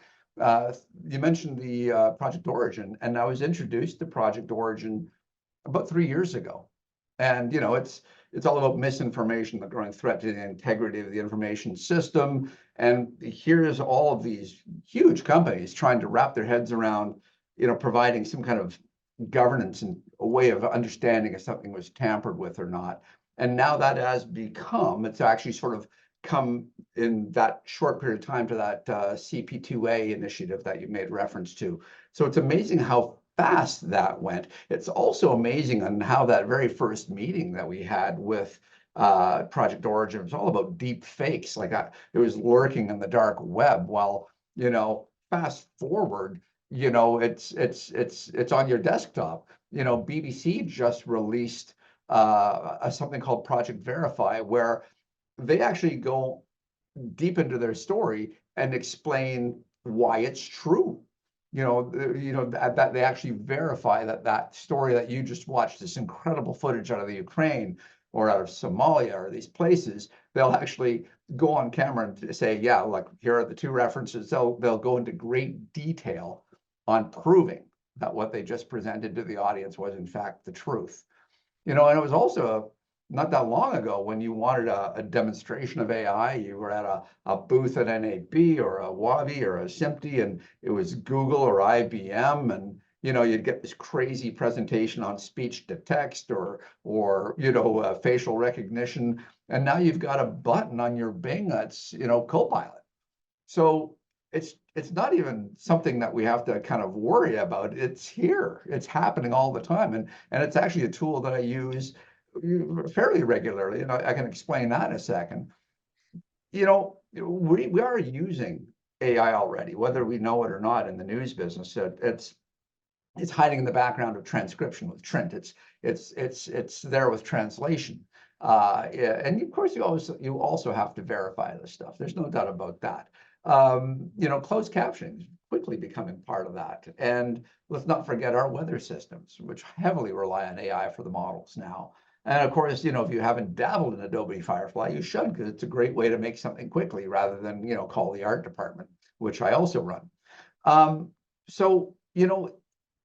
You mentioned the Project Origin, and I was introduced to Project Origin about 3 years ago. And you know, it's all about misinformation, the growing threat to the integrity of the information system. And here's all of these huge companies trying to wrap their heads around, you know, providing some kind of governance and a way of understanding if something was tampered with or not. And now that has become, it's actually sort of come in that short period of time to that CP2A initiative that you made reference to. So it's amazing how fast that went. It's also amazing on how that very first meeting that we had with Project Origin was all about deep fakes. Like it was lurking in the dark web. While, you know, fast forward, you know, it's on your desktop. You know, BBC just released something called Project Verify, where they actually go deep into their story and explain why it's true. You know that they actually verify that story that you just watched, this incredible footage out of the Ukraine or out of Somalia or these places, they'll actually go on camera and say, yeah, like here are the two references. They'll go into great detail on proving that what they just presented to the audience was in fact the truth. You know, and it was also not that long ago when you wanted a demonstration of AI, you were at a booth at NAB or a Wabi or a SMPTE, and it was Google or IBM, and you know, you'd get this crazy presentation on speech to text or you know, facial recognition, and now you've got a button on your Bing that's, you know, Copilot. So it's not even something that we have to kind of worry about. It's here. It's happening all the time, and it's actually a tool that I use fairly regularly, and I can explain that in a second. You know, we are using AI already, whether we know it or not, in the news business. It's hiding in the background of transcription with Trent. It's there with translation. And of course, you also have to verify this stuff. There's no doubt about that. You know, closed captioning is quickly becoming part of that. And let's not forget our weather systems, which heavily rely on AI for the models now. And of course, you know, if you haven't dabbled in Adobe Firefly, you should, because it's a great way to make something quickly rather than, you know, call the art department, which I also run. So, you know,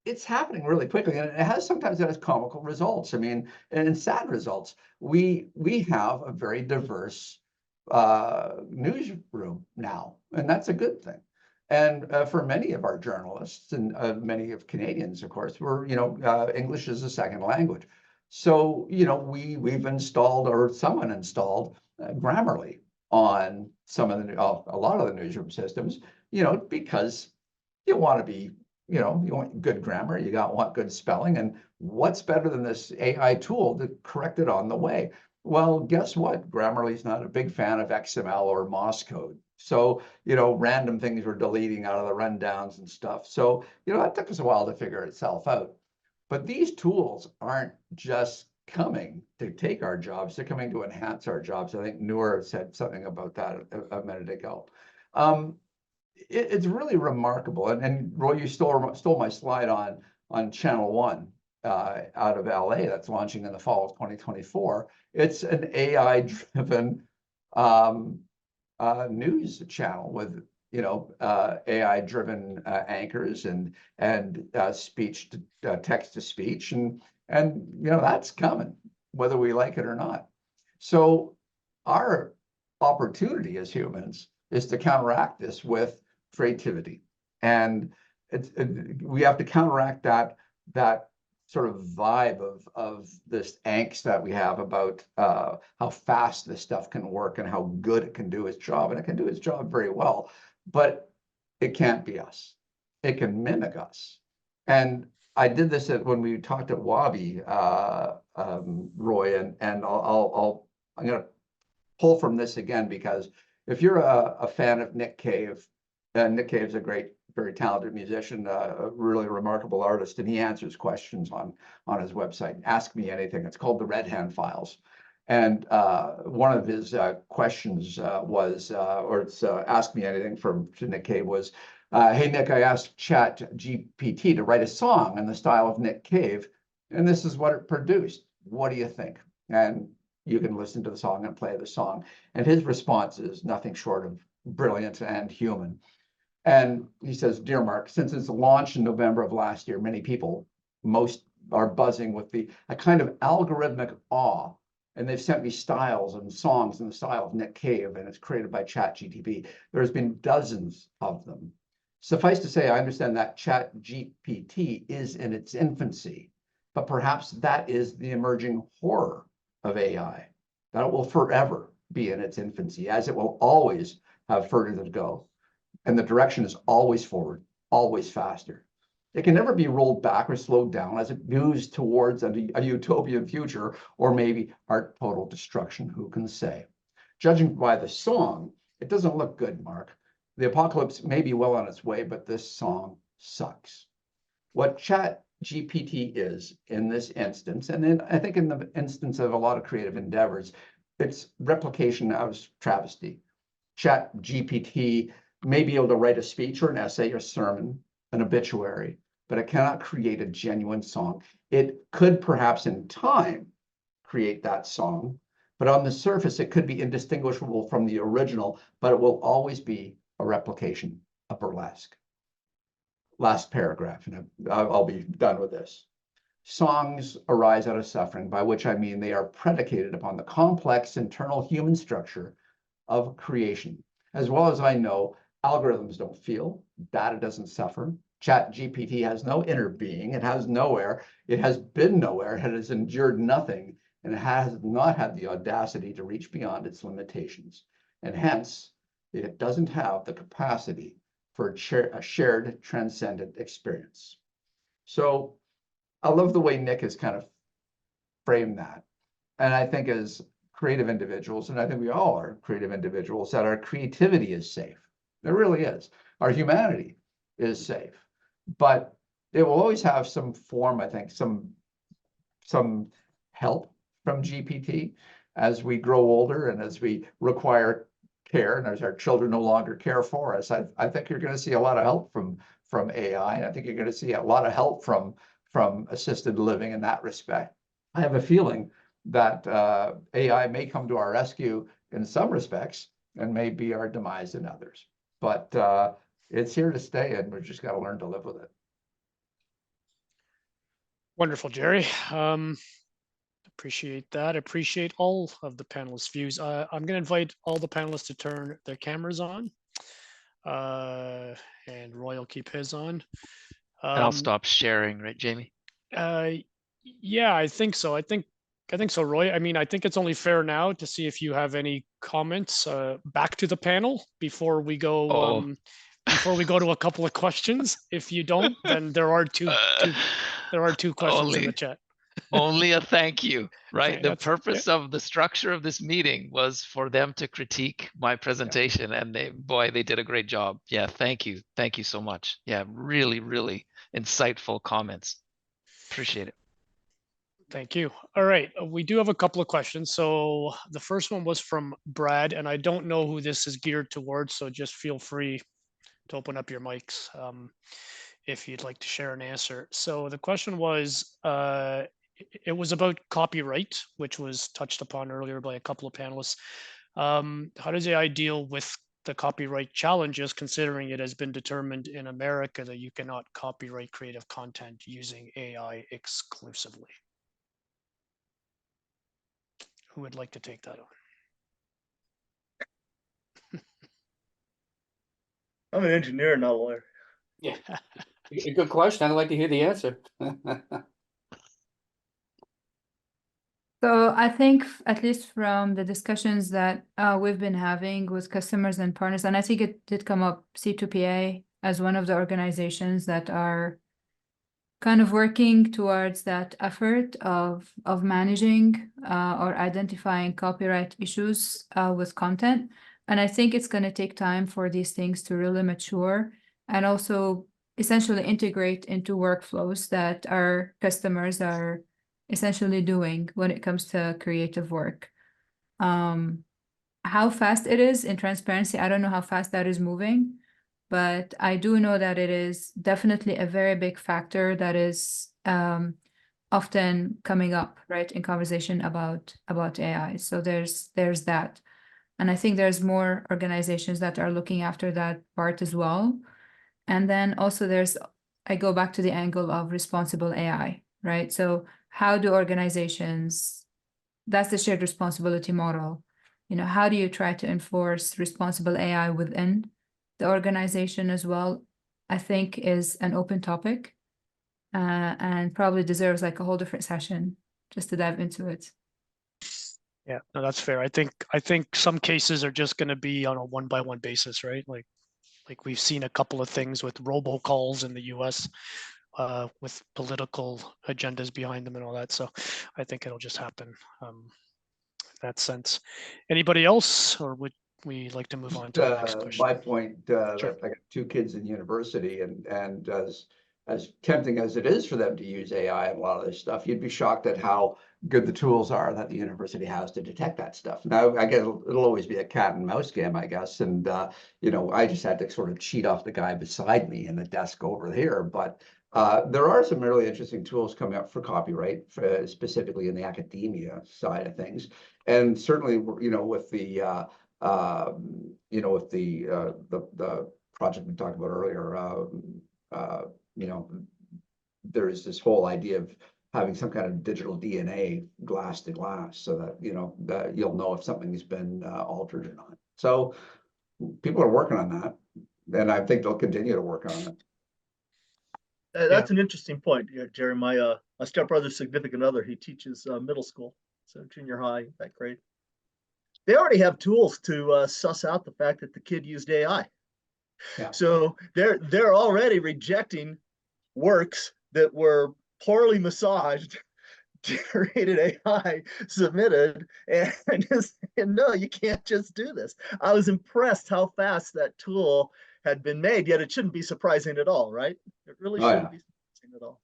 it's happening really quickly, and sometimes it has comical results. I mean, and sad results. We have a very diverse newsroom now, and that's a good thing. And for many of our journalists and many of Canadians, of course, you know, English is a second language. So, you know, we've installed, or someone installed, Grammarly on some of a lot of the newsroom systems, you know, because you want to be, you know, you want good grammar, want good spelling, and what's better than this AI tool to correct it on the way? Well, guess what? Grammarly's not a big fan of XML or Moss code. So, you know, random things were deleting out of the rundowns and stuff. So, you know, that took us a while to figure itself out. But these tools aren't just coming to take our jobs, they're coming to enhance our jobs. I think Noor said something about that a minute ago. It's really remarkable. And Roy, you stole my slide on Channel 1 out of LA that's launching in the fall of 2024. It's an AI-driven news channel with, you know, AI-driven anchors and speech to text to speech, and you know, that's coming whether we like it or not. So our opportunity as humans is to counteract this with creativity, and we have to counteract that sort of vibe of this angst that we have about how fast this stuff can work and how good it can do its job. And it can do its job very well, but it can't be us. It can mimic us. And I did this when we talked at Wabi, Roy, and I'm going to pull from this again, because if you're a fan of Nick Cave, Nick Cave's a great, very talented musician, a really remarkable artist, and he answers questions on his website. Ask Me Anything. It's called the Red Hand Files. And one of his questions was, or it's Ask Me Anything to Nick Cave was, hey, Nick, I asked ChatGPT to write a song in the style of Nick Cave, and this is what it produced. What do you think? And you can listen to the song and play the song. And his response is nothing short of brilliant and human. And he says, Dear Mark, since its launch in November of last year, many people, most are buzzing with a kind of algorithmic awe. And they've sent me styles and songs in the style of Nick Cave, and it's created by ChatGPT. There's been dozens of them. Suffice to say, I understand that ChatGPT is in its infancy, but perhaps that is the emerging horror of AI, that it will forever be in its infancy, as it will always have further to go. And the direction is always forward, always faster. It can never be rolled back or slowed down as it moves towards a utopian future, or maybe our total destruction, who can say? Judging by the song, it doesn't look good, Mark. The apocalypse may be well on its way, but this song sucks. What ChatGPT is in this instance, and then I think in the instance of a lot of creative endeavors, it's replication of travesty. ChatGPT may be able to write a speech or an essay or sermon, an obituary, but it cannot create a genuine song. It could perhaps in time create that song, but on the surface, it could be indistinguishable from the original, but it will always be a replication, a burlesque. Last paragraph, and I'll be done with this. Songs arise out of suffering, by which I mean they are predicated upon the complex internal human structure of creation. As well as I know, algorithms don't feel, data doesn't suffer. ChatGPT has no inner being, it has nowhere, it has been nowhere, it has endured nothing, and it has not had the audacity to reach beyond its limitations. And hence, it doesn't have the capacity for a shared transcendent experience. So I love the way Nick has kind of framed that. And I think as creative individuals, and I think we all are creative individuals, that our creativity is safe. It really is. Our humanity is safe, but it will always have some form, I think, some help from GPT as we grow older and as we require care, and as our children no longer care for us. I think you're going to see a lot of help from AI, and I think you're going to see a lot of help from assisted living in that respect. I have a feeling that AI may come to our rescue in some respects and may be our demise in others. But it's here to stay, and we've just got to learn to live with it. Wonderful, Jerry. Appreciate that. Appreciate all of the panelists' views. I'm going to invite all the panelists to turn their cameras on, and Roy will keep his on. And I'll stop sharing, right, Jamie? Yeah, I think so. I think so, Roy. I mean, I think it's only fair now to see if you have any comments back to the panel before we go before we go to a couple of questions. If you don't, then there are two questions in the chat. Only a thank you, right? Okay, The that's- purpose of the structure of this meeting was for them to critique my presentation, and they did a great job. Yeah, thank you. Thank you so much. Yeah, really, really insightful comments. Appreciate it. Thank you. All right, we do have a couple of questions. So the first one was from Brad, and I don't know who this is geared towards, so just feel free to open up your mics if you'd like to share an answer. So the question was, it was about copyright, which was touched upon earlier by a couple of panelists. How does AI deal with the copyright challenges, considering it has been determined in America that you cannot copyright creative content using AI exclusively? Who would like to take that on? I'm an engineer, not a lawyer. Yeah, a good question. I'd like to hear the answer. So I think at least from the discussions that we've been having with customers and partners, and I think it did come up, C2PA as one of the organizations that are kind of working towards that effort of managing or identifying copyright issues with content. And I think it's going to take time for these things to really mature and also essentially integrate into workflows that our customers are essentially doing when it comes to creative work. How fast it is in transparency, I don't know how fast that is moving, but I do know that it is definitely a very big factor that is often coming up, right, in conversation about AI. So there's that. And I think there's more organizations that are looking after that part as well. And then also I go back to the angle of responsible AI, right? So how do organizations, that's the shared responsibility model. How do you try to enforce responsible AI within the organization as well? I think is an open topic and probably deserves like a whole different session just to dive into it. Yeah, no, that's fair. I think some cases are just going to be on a one-by-one basis, right? Like we've seen a couple of things with robocalls in the US with political agendas behind them and all that. So I think it'll just happen in that sense. Anybody else, or would we like to move on to the next question? My point, Sure. I got 2 kids in university, and as tempting as it is for them to use AI and a lot of this stuff, you'd be shocked at how good the tools are that the university has to detect that stuff. Now, I guess it'll always be a cat and mouse game, I guess. And, I just had to sort of cheat off the guy beside me in the desk over here. But there are some really interesting tools coming up for copyright, specifically in the academia side of things. And certainly, with the with the project we talked about earlier, there is this whole idea of having some kind of digital DNA glass to glass, so that that you'll know if something has been altered or not. So people are working on that, and I think they'll continue to work on it. That's an interesting point, Jerry. My stepbrother's significant other, he teaches middle school, so junior high, that grade. They already have tools to suss out the fact that the kid used AI. Yeah. So they're already rejecting works that were poorly massaged, generated AI, submitted, and just saying, no, you can't just do this. I was impressed how fast that tool had been made, yet it shouldn't be surprising at all, right? It really shouldn't be surprising at all.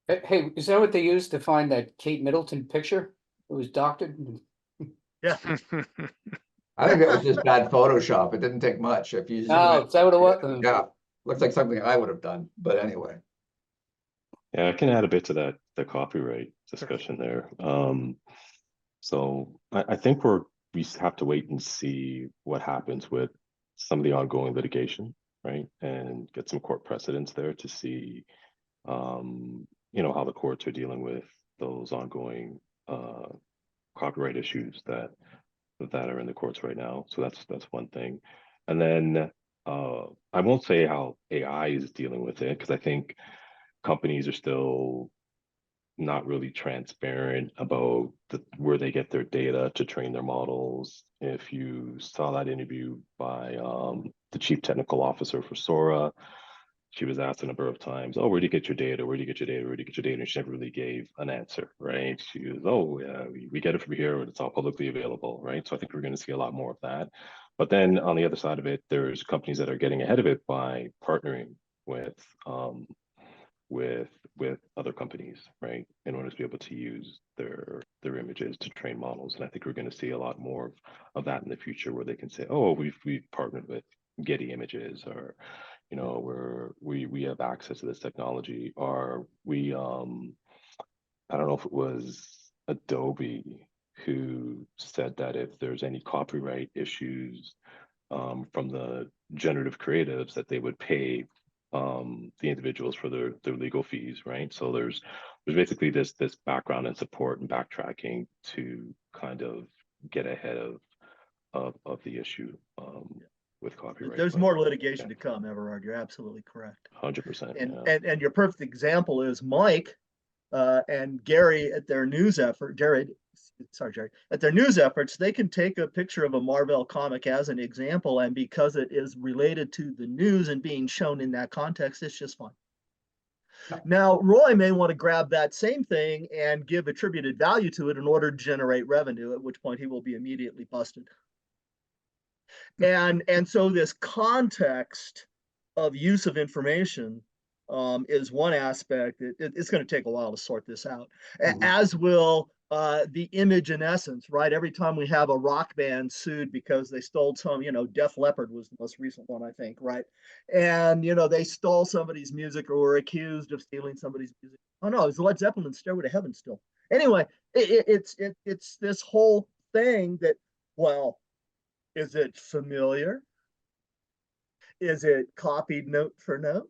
Hey, is that what they used to find that Kate Middleton picture? It was doctored. Yeah. I think that was just bad Photoshop. It didn't take much. If you zoom Oh, in, is that what it was? yeah, looks like something I would have done. But anyway. Yeah, I can add a bit to that, the copyright discussion there. So I think we have to wait and see what happens with some of the ongoing litigation, right? And get some court precedents there to see, how the courts are dealing with those ongoing copyright issues that are in the courts right now. So that's one thing. And then I won't say how AI is dealing with it, because I think companies are still not really transparent about where they get their data to train their models. If you saw that interview by the chief technical officer for Sora, she was asked a number of times, "Oh, where do you get your data? Where do you get your data? Where do you get your data?" And she never really gave an answer, right? She was, "Oh, yeah, we get it from here, and it's all publicly available," right? So I think we're going to see a lot more of that. But then on the other side of it, there's companies that are getting ahead of it by partnering with with other companies, right, in order to be able to use their images to train models. And I think we're going to see a lot more of that in the future, where they can say, "Oh, we've partnered with Getty Images," or, you know, we have access to this technology, or we I don't know if it was Adobe who said that if there's any copyright issues from the generative creatives, that they would pay the individuals for their legal fees, right? So there's basically this background and support and backtracking to kind of get ahead of the issue with copyright. There's But more litigation to come, Everard. You're absolutely correct. 100%. And your perfect example is Mike and Gary at their news effort. Jared, at their news efforts, they can take a picture of a Marvel comic as an example, and because it is related to the news and being shown in that context, it's just fine. Now, Roy may want to grab that same thing and give attributed value to it in order to generate revenue, at which point he will be immediately busted. And so this context of use of information is one aspect. It's going to take a while to sort this out, as will the image in essence, right? Every time we have a rock band sued because they stole some, you know, Def Leppard was the most recent one, I think, right? And, you know, they stole somebody's music or were accused of stealing somebody's music. Oh, no, it was Led Zeppelin's Stairway to Heaven still. Anyway, it's this whole thing that, well, is it familiar? Is it copied note for note?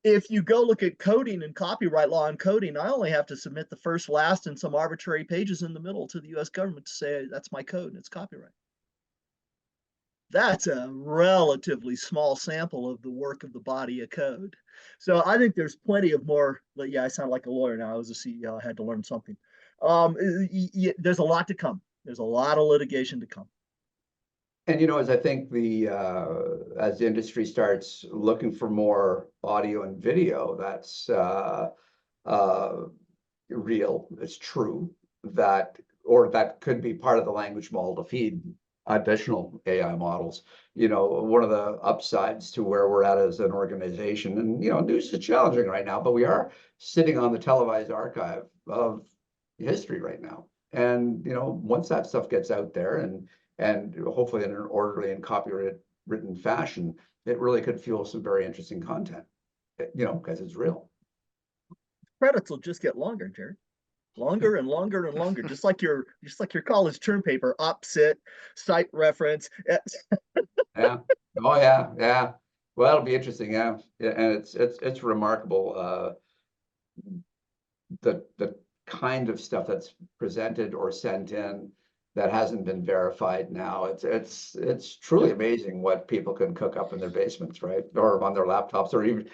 If you go look at coding and copyright law and coding, I only have to submit the first, last, and some arbitrary pages in the middle to the US government to say that's my code and it's copyright. That's a relatively small sample of the work of the body of code. So I think there's plenty of more. Yeah, I sound like a lawyer now. I was a CEO, I had to learn something. There's a lot to come. There's a lot of litigation to come. And, you know, as I think as the industry starts looking for more audio and video, that's real, it's true, that could be part of the language model to feed additional AI models. You know, one of the upsides to where we're at as an organization, and, you know, news is challenging right now, but we are sitting on the televised archive of history right now. And, you know, once that stuff gets out there and hopefully in an orderly and copyright-written fashion, it really could fuel some very interesting content, you know, because it's real. Credits will just get longer, Jared. Longer and longer and longer, just like your college term paper, opsit, site reference. Yeah. Oh yeah, yeah. Well, it'll be interesting, yeah. And it's remarkable the kind of stuff that's presented or sent in that hasn't been verified now. It's truly amazing what people can cook up in their basements, right? Or on their laptops, or even,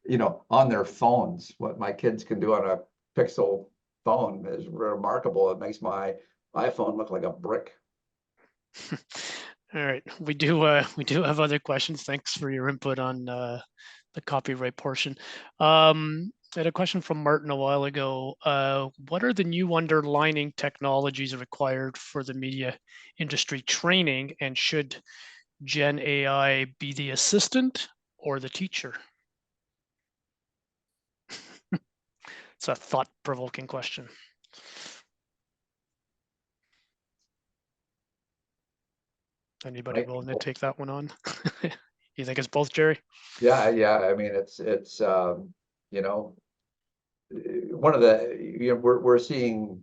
you know, on their phones. What my kids can do on a Pixel phone is remarkable. It makes my iPhone look like a brick. All right, we do have other questions. Thanks for your input on the copyright portion. I had a question from Martin a while ago. What are the new underlying technologies required for the media industry training, and should Gen AI be the assistant or the teacher? It's a thought-provoking question. Anybody willing to take that one on? You think it's both, Jerry? Yeah. I mean, it's you know, one of the, you know, we're seeing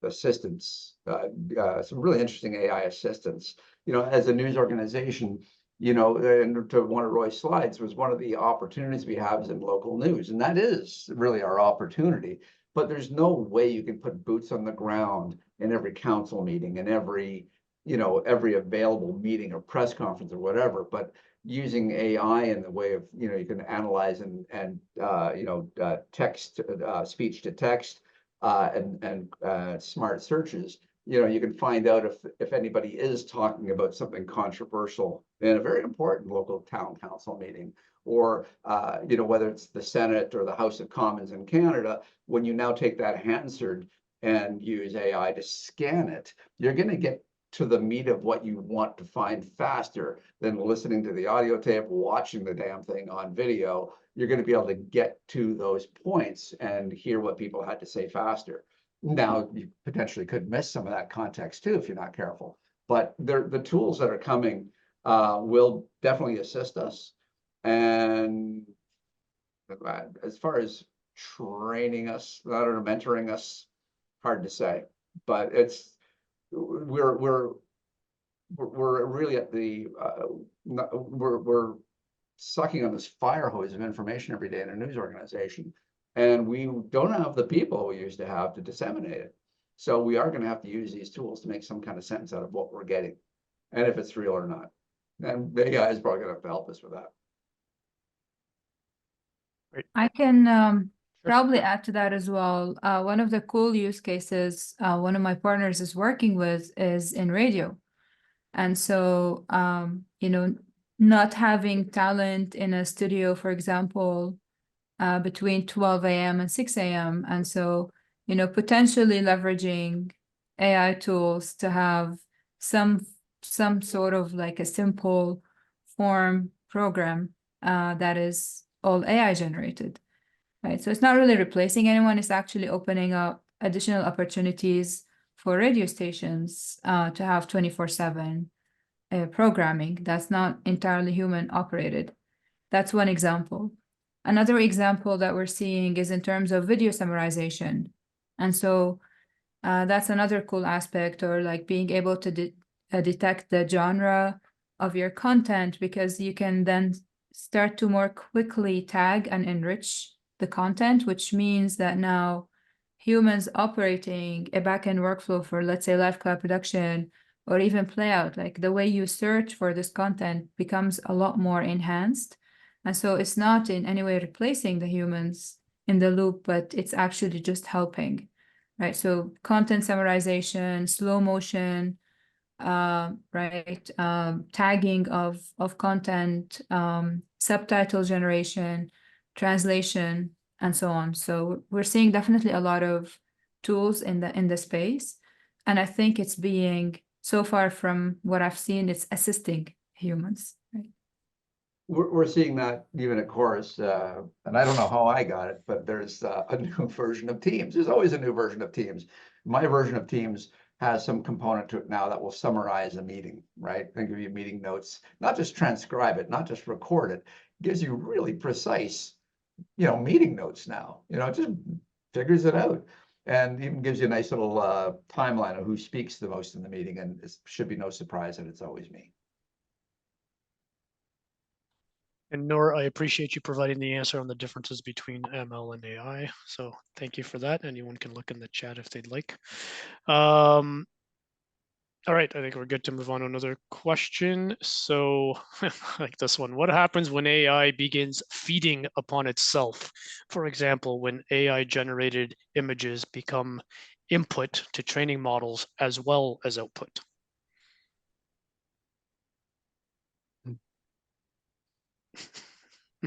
assistants, some really interesting AI assistants. You know, as a news organization, you know, and to one of Roy's slides, was one of the opportunities we have is in local news, and that is really our opportunity. But there's no way you can put boots on the ground in every council meeting and every, you know, every available meeting or press conference or whatever. But using AI in the way of, you can analyze and text, speech to text, and smart searches, you can find out if anybody is talking about something controversial in a very important local town council meeting, or whether it's the Senate or the House of Commons in Canada. When you now take that Hansard and use AI to scan it, you're going to get to the meat of what you want to find faster than listening to the audio tape, watching the damn thing on video. You're going to be able to get to those points and hear what people had to say faster. Now, you potentially could miss some of that context too if you're not careful. But the tools that are coming will definitely assist us. And as far as training us, I don't know, mentoring us, hard to say. But we're really at the we're sucking on this fire hose of information every day in a news organization, and we don't have the people we used to have to disseminate it. So we are going to have to use these tools to make some kind of sense out of what we're getting, and if it's real or not. And the AI is probably going to have to help us with that. I can probably add to that as well. One of the cool use cases one of my partners is working with is in radio. And so, not having talent in a studio, for example, between 12 a.m. and 6 a.m. And so, potentially leveraging AI tools to have some sort of like a simple form program that is all AI generated, right? So it's not really replacing anyone. It's actually opening up additional opportunities for radio stations to have 24/7 programming that's not entirely human operated. That's one example. Another example that we're seeing is in terms of video summarization. And so that's another cool aspect, or like being able to detect the genre of your content, because you can then start to more quickly tag and enrich the content, which means that now humans operating a backend workflow for, let's say, live cloud production or even play out, like the way you search for this content becomes a lot more enhanced. And so it's not in any way replacing the humans in the loop, but it's actually just helping, right? So content summarization, slow motion, right? Tagging of content, subtitle generation, translation, and so on. So we're seeing definitely a lot of tools in the space. And I think it's being, so far from what I've seen, it's assisting humans, right? We're seeing that even at Chorus, and I don't know how I got it, but there's a new version of Teams. There's always a new version of Teams. My version of Teams has some component to it now that will summarize a meeting, right? And give you meeting notes, not just transcribe it, not just record it. It gives you really precise, meeting notes now. It just figures it out, and even gives you a nice little timeline of who speaks the most in the meeting. And it should be no surprise that it's always me. And Noor, I appreciate you providing the answer on the differences between ML and AI. So thank you for that. Anyone can look in the chat if they'd like. All right, I think we're good to move on to another question. So like this one, what happens when AI begins feeding upon itself? For example, when AI generated images become input to training models as well as output?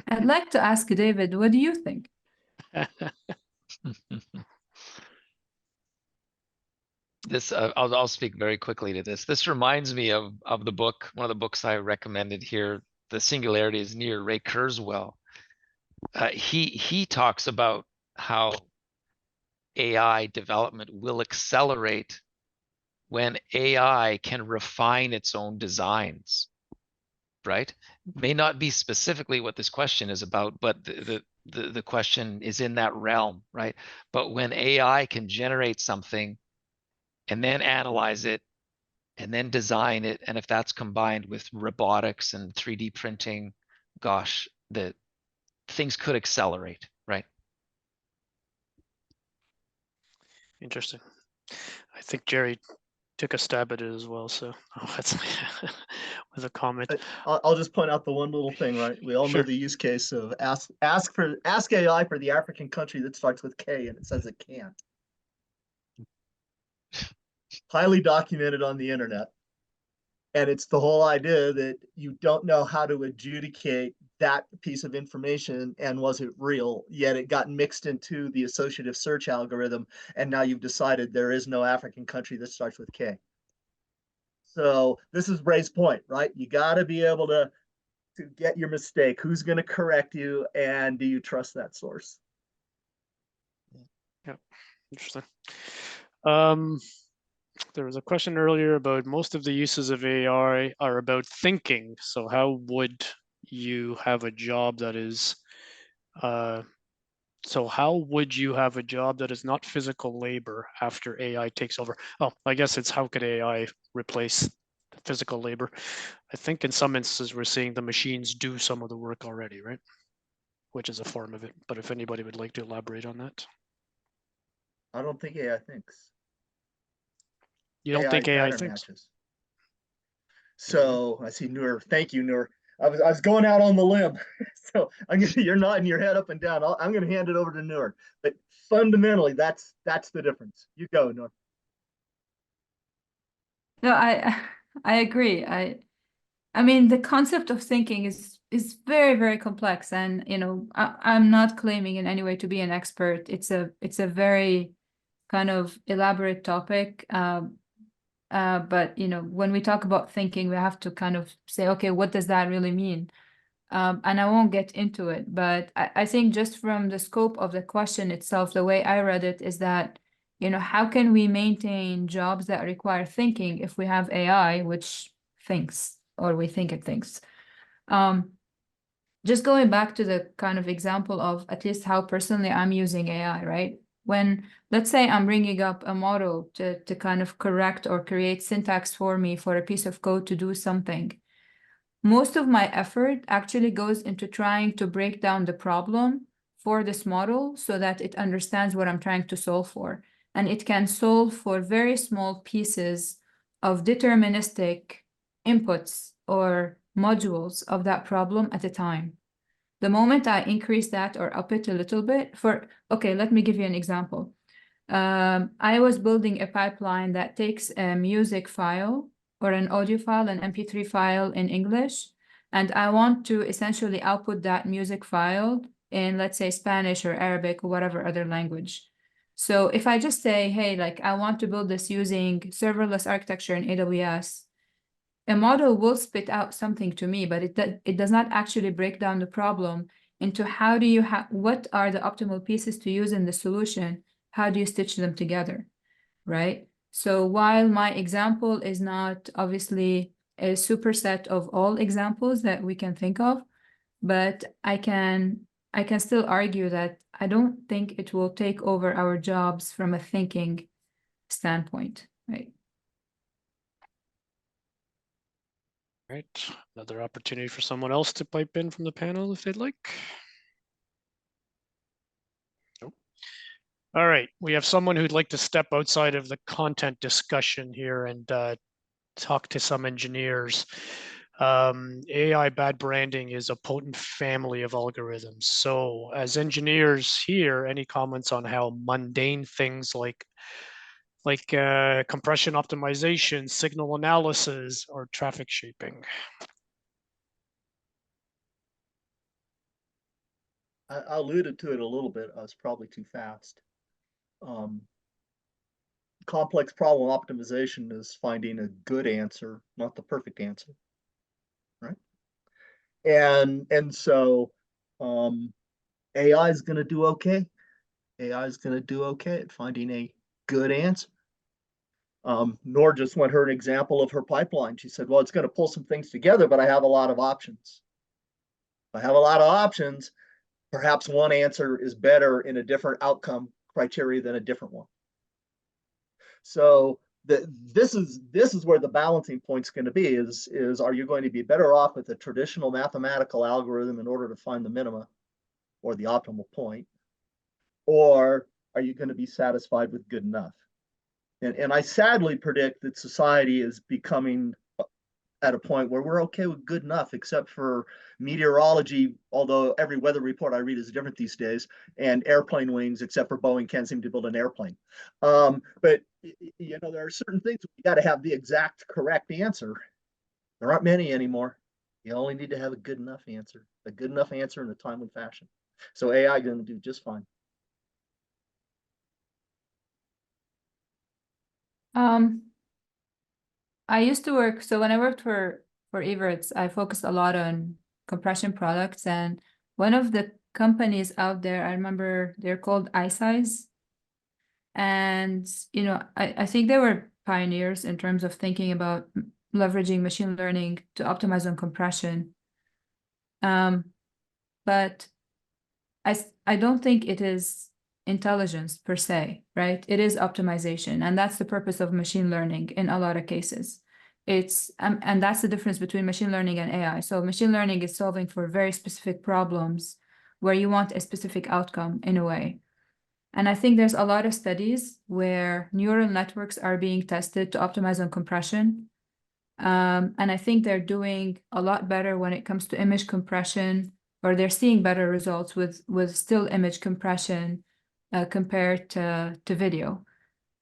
I'd like to ask David, what do you think? This I'll speak very quickly to this. This reminds me of the book, one of the books I recommended here, The Singularity is Near, Ray Kurzweil. He talks about how AI development will accelerate when AI can refine its own designs, right? May not be specifically what this question is about, but the question is in that realm, right? But when AI can generate something and then analyze it and then design it, and if that's combined with robotics and 3D printing, gosh, the things could accelerate, right? Interesting. I think, Jerry, took a stab at it as well. So that's with a comment. I'll just point out the one little thing, right? We all know Sure. the use case of ask AI for the African country that starts with K, and it says it can't. Highly documented on the internet. And it's the whole idea that you don't know how to adjudicate that piece of information and was it real, yet it got mixed into the associative search algorithm, and now you've decided there is no African country that starts with K. So this is Ray's point, right? You got to be able to get your mistake. Who's going to correct you, and do you trust that source? Yeah, interesting. There was a question earlier about most of the uses of AI are about thinking. So how would you have a job that is, so how would you have a job that is not physical labor after AI takes over? Oh, I guess it's how could AI replace physical labor? I think in some instances we're seeing the machines do some of the work already, right? Which is a form of it. But if anybody would like to elaborate on that. I don't think AI thinks. You don't think AI thinks? Matches. So I see Noor. Thank you, Noor. I was going out on the limb. So you're nodding your head up and down. I'm gonna hand it over to Noor. But fundamentally, that's the difference. You go, Noor. No, I agree. I mean, the concept of thinking is very, very complex, and I'm not claiming in any way to be an expert. It's a very kind of elaborate topic. But when we talk about thinking, we have to kind of say, okay, what does that really mean? And I won't get into it, but I think just from the scope of the question itself, the way I read it is that, how can we maintain jobs that require thinking if we have AI, which thinks, or we think it thinks? Just going back to the kind of example of at least how personally I'm using AI, right? When, let's say I'm bringing up a model to kind of correct or create syntax for me for a piece of code to do something, most of my effort actually goes into trying to break down the problem for this model so that it understands what I'm trying to solve for. And it can solve for very small pieces of deterministic inputs or modules of that problem at a time. The moment I increase that or up it a little bit okay, let me give you an example. I was building a pipeline that takes a music file or an audio file, an MP3 file in English, and I want to essentially output that music file in, let's say, Spanish or Arabic or whatever other language. So if I just say, hey, like I want to build this using serverless architecture in AWS, a model will spit out something to me, but it does not actually break down the problem into how do you what are the optimal pieces to use in the solution? How do you stitch them together, right? So while my example is not obviously a superset of all examples that we can think of, but I can still argue that I don't think it will take over our jobs from a thinking standpoint, right? Right, another opportunity for someone else to pipe in from the panel if they'd like. Nope. All right, we have someone who'd like to step outside of the content discussion here and talk to some engineers. AI bad branding is a potent family of algorithms. So as engineers here, any comments on how mundane things like compression optimization, signal analysis, or traffic shaping? I alluded to it a little bit. I was probably too fast. Complex problem optimization is finding a good answer, not the perfect answer, right? And so AI is going to do okay. AI is going to do okay at finding a good answer. Nor just went her an example of her pipeline. She said, well, it's going to pull some things together, but I have a lot of options. If I have a lot of options, perhaps one answer is better in a different outcome criteria than a different one. So this is where the balancing point's going to be is are you going to be better off with a traditional mathematical algorithm in order to find the minima or the optimal point, or are you going to be satisfied with good enough? And I sadly predict that society is becoming at a point where we're okay with good enough, except for meteorology, although every weather report I read is different these days, and airplane wings, except for Boeing can't seem to build an airplane. But you know, there are certain things you got to have the exact correct answer. There aren't many anymore. You only need to have a good enough answer in a timely fashion. So AI is going to do just fine. I used to work, so when I worked for Evertz, I focused a lot on compression products, and one of the companies out there, I remember they're called iSize. And, you know, I think they were pioneers in terms of thinking about leveraging machine learning to optimize on compression. But I don't think it is intelligence per se, right? It is optimization, and that's the purpose of machine learning in a lot of cases. It's and that's the difference between machine learning and AI. So machine learning is solving for very specific problems where you want a specific outcome in a way. And I think there's a lot of studies where neural networks are being tested to optimize on compression. And I think they're doing a lot better when it comes to image compression, or they're seeing better results with still image compression compared to video.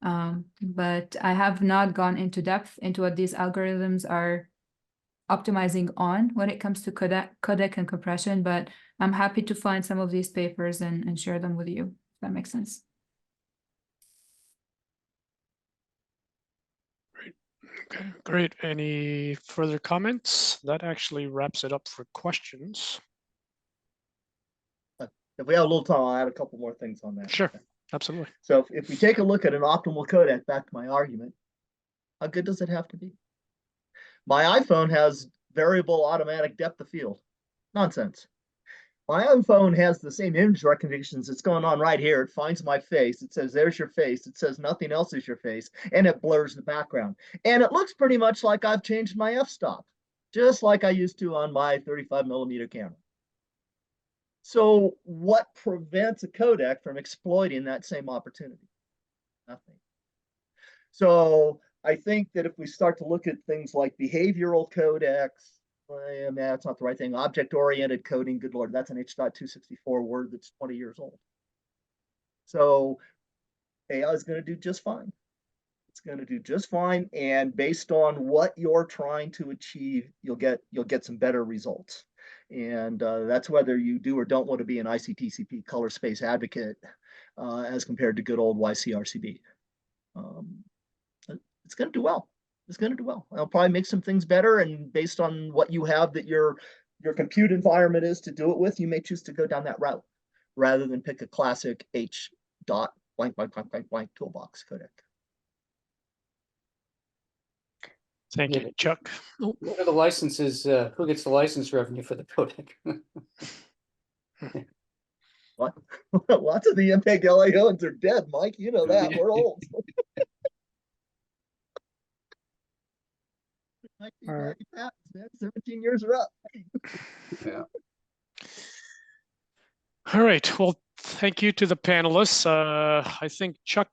But I have not gone into depth into what these algorithms are optimizing on when it comes to codec and compression, but I'm happy to find some of these papers and share them with you, if that makes sense. Okay, great. Any further comments? That actually wraps it up for questions. If we have a little time, I'll add a couple more things on that. Sure, absolutely. So if we take a look at an optimal codec, back to my argument, how good does it have to be? My iPhone has variable automatic depth of field. Nonsense. My iPhone has the same image recognition that's going on right here. It finds my face. It says, there's your face. It says nothing else is your face. And it blurs the background. And it looks pretty much like I've changed my f-stop, just like I used to on my 35mm camera. So what prevents a codec from exploiting that same opportunity? Nothing. So I think that if we start to look at things like behavioral codecs, that's not the right thing. Object-oriented coding, good Lord, that's an H.264 word that's 20 years old. So AI is going to do just fine. It's going to do just fine. And based on what you're trying to achieve, you'll get some better results. And that's whether you do or don't want to be an ICTCP color space advocate as compared to good old YCRCB. It's going to do well. It's going to do well. I'll probably make some things better, and based on what you have that your compute environment is to do it with, you may choose to go down that route rather than pick a classic H dot blank blank blank blank blank toolbox codec. Thank you, Chuck. Oh, What are the licenses? Who gets the license revenue for the codec? What? Lots of the MPEG LAOs are dead, Mike. You know that. We're old. All right. 17 years are up. Yeah. All right. Well, thank you to the panelists. I think Chuck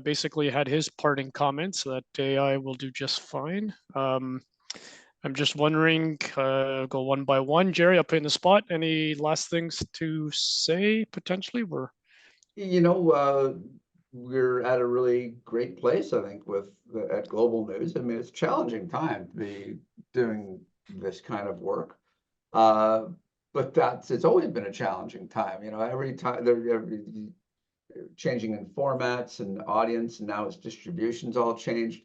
basically had his parting comments that AI will do just fine. I'm just wondering, go one by one. Jerry, I'll put you in the spot. Any last things to say potentially? You know, we're at a really great place, I think, at Global News. I mean, it's a challenging time to be doing this kind of work. But it's always been a challenging time. You know, every time they're changing in formats and audience, and now its distribution's all changed.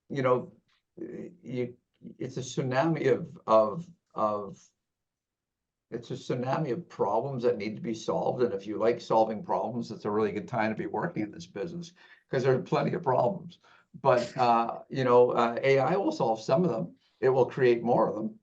You know, it's a tsunami it's a tsunami of problems that need to be solved. And if you like solving problems, it's a really good time to be working in this business because there are plenty of problems. But you know, AI will solve some of them. It will create more of them.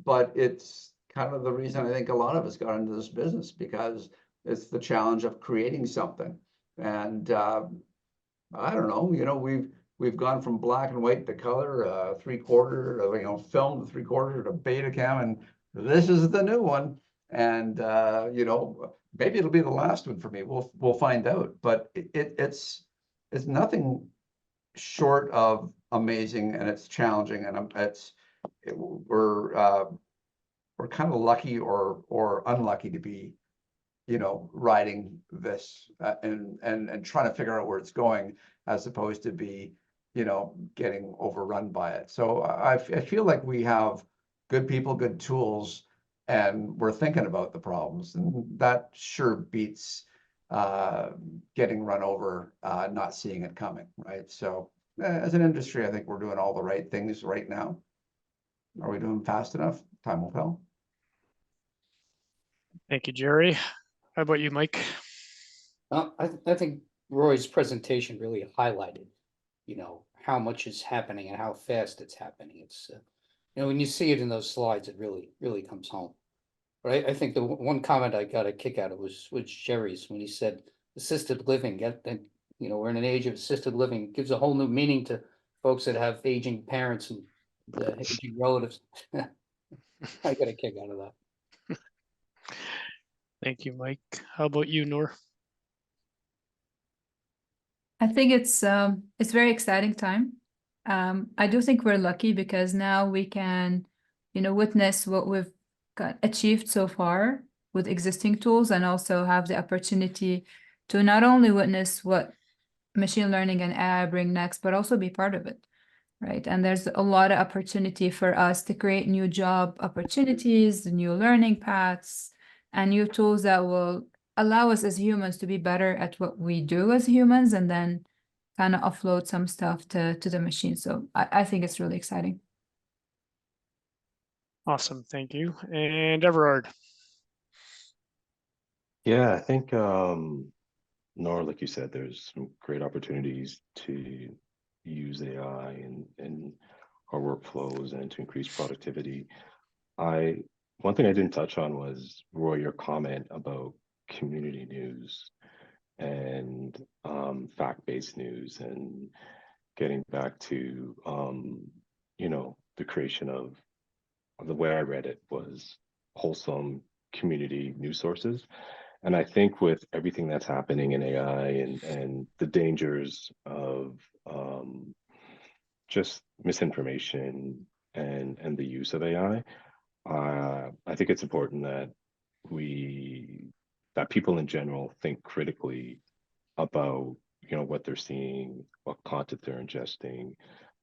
But it's kind of the reason I think a lot of us got into this business, because it's the challenge of creating something. And I don't know, you know, we've gone from black and white to color, 3/4, you know, film to 3/4 to Betacam, and this is the new one. And you know, maybe it'll be the last one for me. We'll find out. But it's nothing short of amazing, and it's challenging, and we're kind of lucky or unlucky to be, riding this and trying to figure out where it's going, as opposed to be, getting overrun by it. So I feel like we have good people, good tools, and we're thinking about the problems, and that sure beats getting run over, not seeing it coming, right? So as an industry, I think we're doing all the right things right now. Are we doing fast enough? Time will tell. Thank you, Jerry. How about you, Mike? I think Roy's presentation really highlighted, how much is happening and how fast it's happening. It's, when you see it in those slides, it really comes home. But I think the one comment I got a kick out of was Jerry's when he said assisted living. We're in an age of assisted living. It gives a whole new meaning to folks that have aging parents and aging relatives. I got a kick out of that. Thank you, Mike. How about you, Noor? I think it's very exciting time. I do think we're lucky because now we can, witness what we've achieved so far with existing tools, and also have the opportunity to not only witness what machine learning and AI bring next, but also be part of it, right? And there's a lot of opportunity for us to create new job opportunities, new learning paths, and new tools that will allow us as humans to be better at what we do as humans, and then kind of offload some stuff to the machine. So I think it's really exciting. Awesome, thank you. And Everard. Yeah, I think Nora, like you said, there's some great opportunities to use AI in our workflows and to increase productivity. One thing I didn't touch on was, Roy, your comment about community news and fact-based news, and getting back to the creation of the way I read it was wholesome community news sources. And I think with everything that's happening in AI and the dangers of just misinformation and the use of AI, I think it's important that people in general think critically about what they're seeing, what content they're ingesting,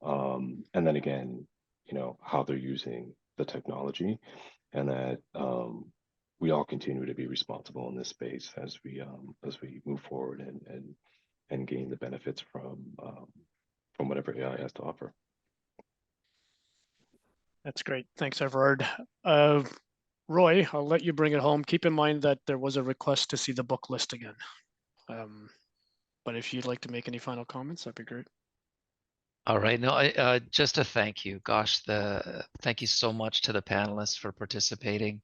and then again, how they're using the technology, and that we all continue to be responsible in this space as we move forward and gain the benefits from whatever AI has to offer. That's great. Thanks, Everard. Roy, I'll let you bring it home. Keep in mind that there was a request to see the book list again. But if you'd like to make any final comments, that'd be great. All right. No, just a thank you. Gosh, thank you so much to the panelists for participating.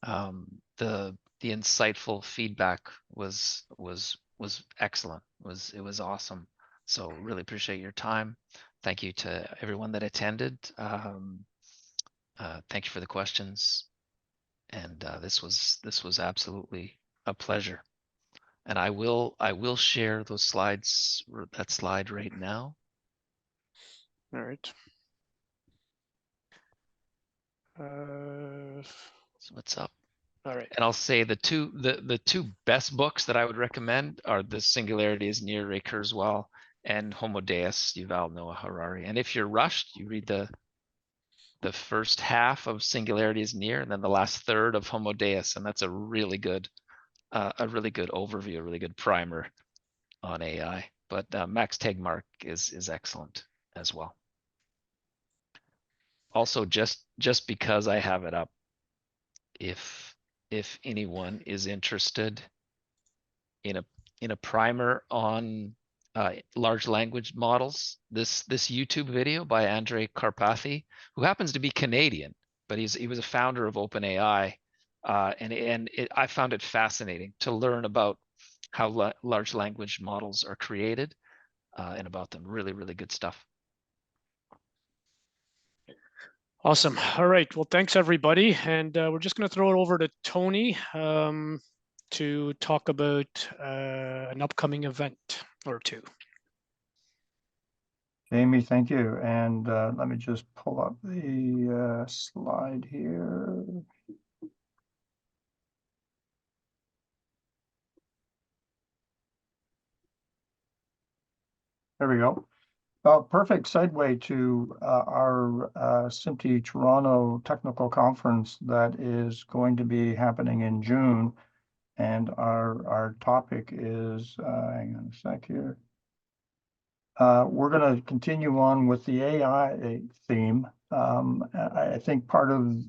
The insightful feedback was excellent. It was awesome. So really appreciate your time. Thank you to everyone that attended. Thank you for the questions. And this was absolutely a pleasure. And I will share those slides, that slide right now. All right. So what's up? All right. And I'll say the two best books that I would recommend are The Singularity is Near, Ray Kurzweil, and Homo Deus, Yuval Noah Harari. And if you're rushed, you read the first half of Singularity is Near, and then the last third of Homo Deus, and that's a really good overview, a really good primer on AI. But Max Tegmark is excellent as well. Also, just because I have it up, if anyone is interested in a primer on large language models, this YouTube video by Andrei Karpathy, who happens to be Canadian, but he was a founder of OpenAI, and I found it fascinating to learn about how large language models are created and about them. Really, really good stuff. Awesome. All right. Well, thanks everybody. And we're just going to throw it over to Tony to talk about an upcoming event or two. Jamie, thank you. And let me just pull up the slide here. There we go. Perfect segue to our SMPTE Toronto Technical Conference that is going to be happening in June. And our topic is, hang on a sec here. We're going to continue on with the AI theme. I think part of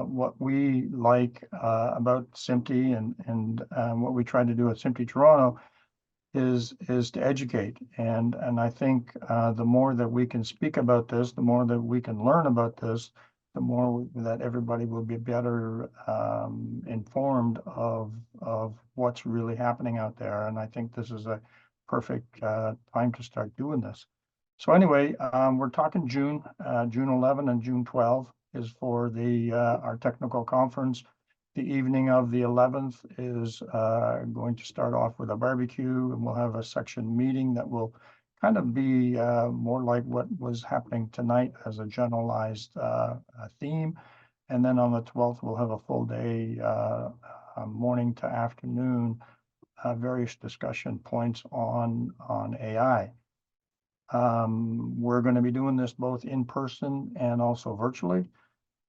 what we like about SMPTE and what we try to do at SMPTE Toronto is to educate. And I think the more that we can speak about this, the more that we can learn about this, the more that everybody will be better informed of what's really happening out there. And I think this is a perfect time to start doing this. So anyway, we're talking June 11 and June 12 is for the our technical conference. The evening of the 11th is going to start off with a barbecue, and we'll have a section meeting that will kind of be more like what was happening tonight as a generalized theme. And then on the 12th, we'll have a full day, morning to afternoon, various discussion points on AI. We're going to be doing this both in person and also virtually.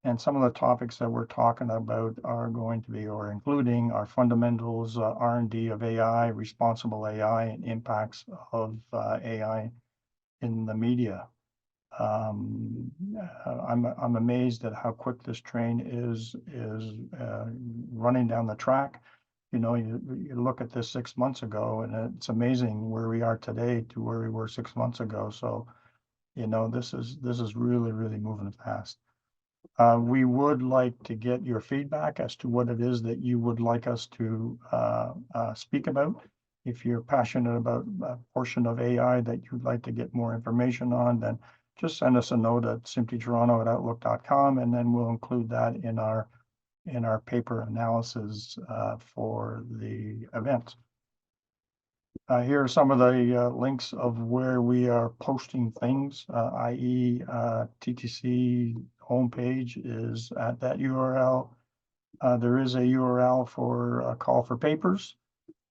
And some of the topics that we're talking about are going to be, or including, our fundamentals, R&D of AI, responsible AI, and impacts of AI in the media. I'm amazed at how quick this train is running down the track. You know, you look at this 6 months ago, and it's amazing where we are today to where we were 6 months ago. So, you know, this is really, really moving fast. We would like to get your feedback as to what it is that you would like us to speak about. If you're passionate about a portion of AI that you'd like to get more information on, then just send us a note at simplytoronto@outlook.com, and then we'll include that in our paper analysis for the event. Here are some of the links of where we are posting things, i.e. TTC homepage is at that URL. There is a URL for a call for papers,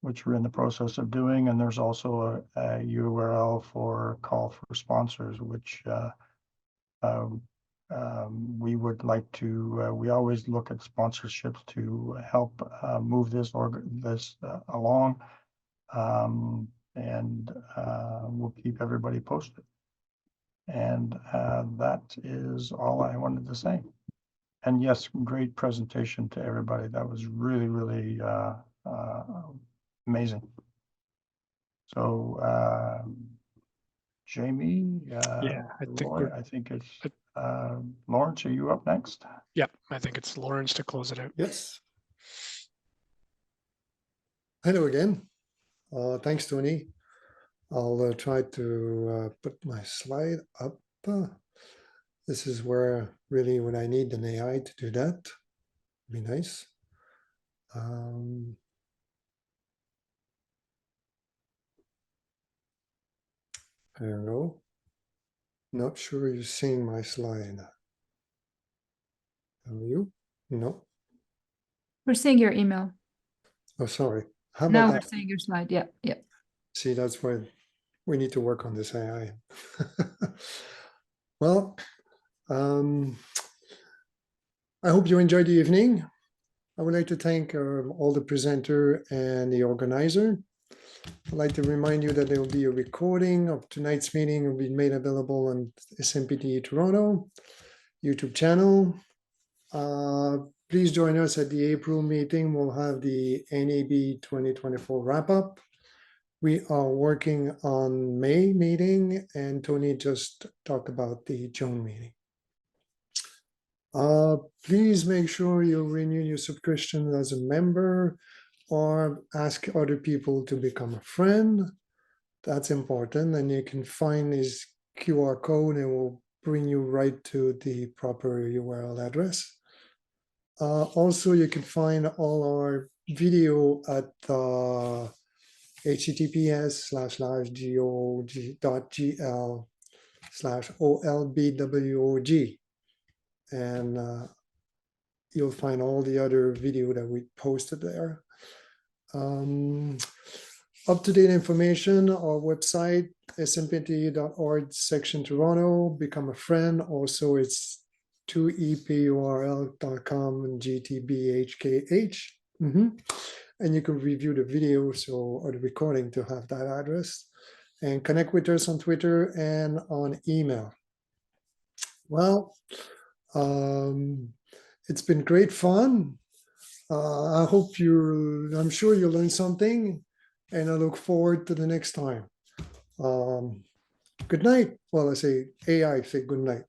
which we're in the process of doing, and there's also a URL for call for sponsors, which we would like to, we always look at sponsorships to help move this along. And we'll keep everybody posted. And that is all I wanted to say. And yes, great presentation to everybody. That was really, really amazing. So Jamie, Yeah, Roy, I think it's Lawrence, are you up next? Yeah, I think it's Lawrence to close it out. Yes. Hello again. Thanks, Tony. I'll try to put my slide up. This is where really when I need an AI to do that. Be nice. There we go. Not sure you're seeing my slide. Are you? No. We're seeing your email. Oh, sorry. How about Now we're that? seeing your slide. Yeah, yeah. See, that's why we need to work on this AI. Well, I hope you enjoyed the evening. I would like to thank all the presenter and the organizer. I'd like to remind you that there will be a recording of tonight's meeting will be made available on SMPTE Toronto YouTube channel. Please join us at the April meeting. We'll have the NAB 2024 wrap-up. We are working on May meeting, and Tony just talked about the June meeting. Please make sure you renew your subscription as a member or ask other people to become a friend. That's important. And you can find this QR code and it will bring you right to the proper URL address. Also, you can find all our video at https://gog.gl .com/OLBWOG. And you'll find all the other video that we posted there. Up-to-date information, our website, smpte.org, section Toronto, become a friend. Also, it's 2epurl.com and GTBHKH. And you can review the video or the recording to have that address. And connect with us on Twitter and on email. Well, it's been great fun. I'm sure you learned something, and I look forward to the next time. Good night. Well, I say AI, say good night.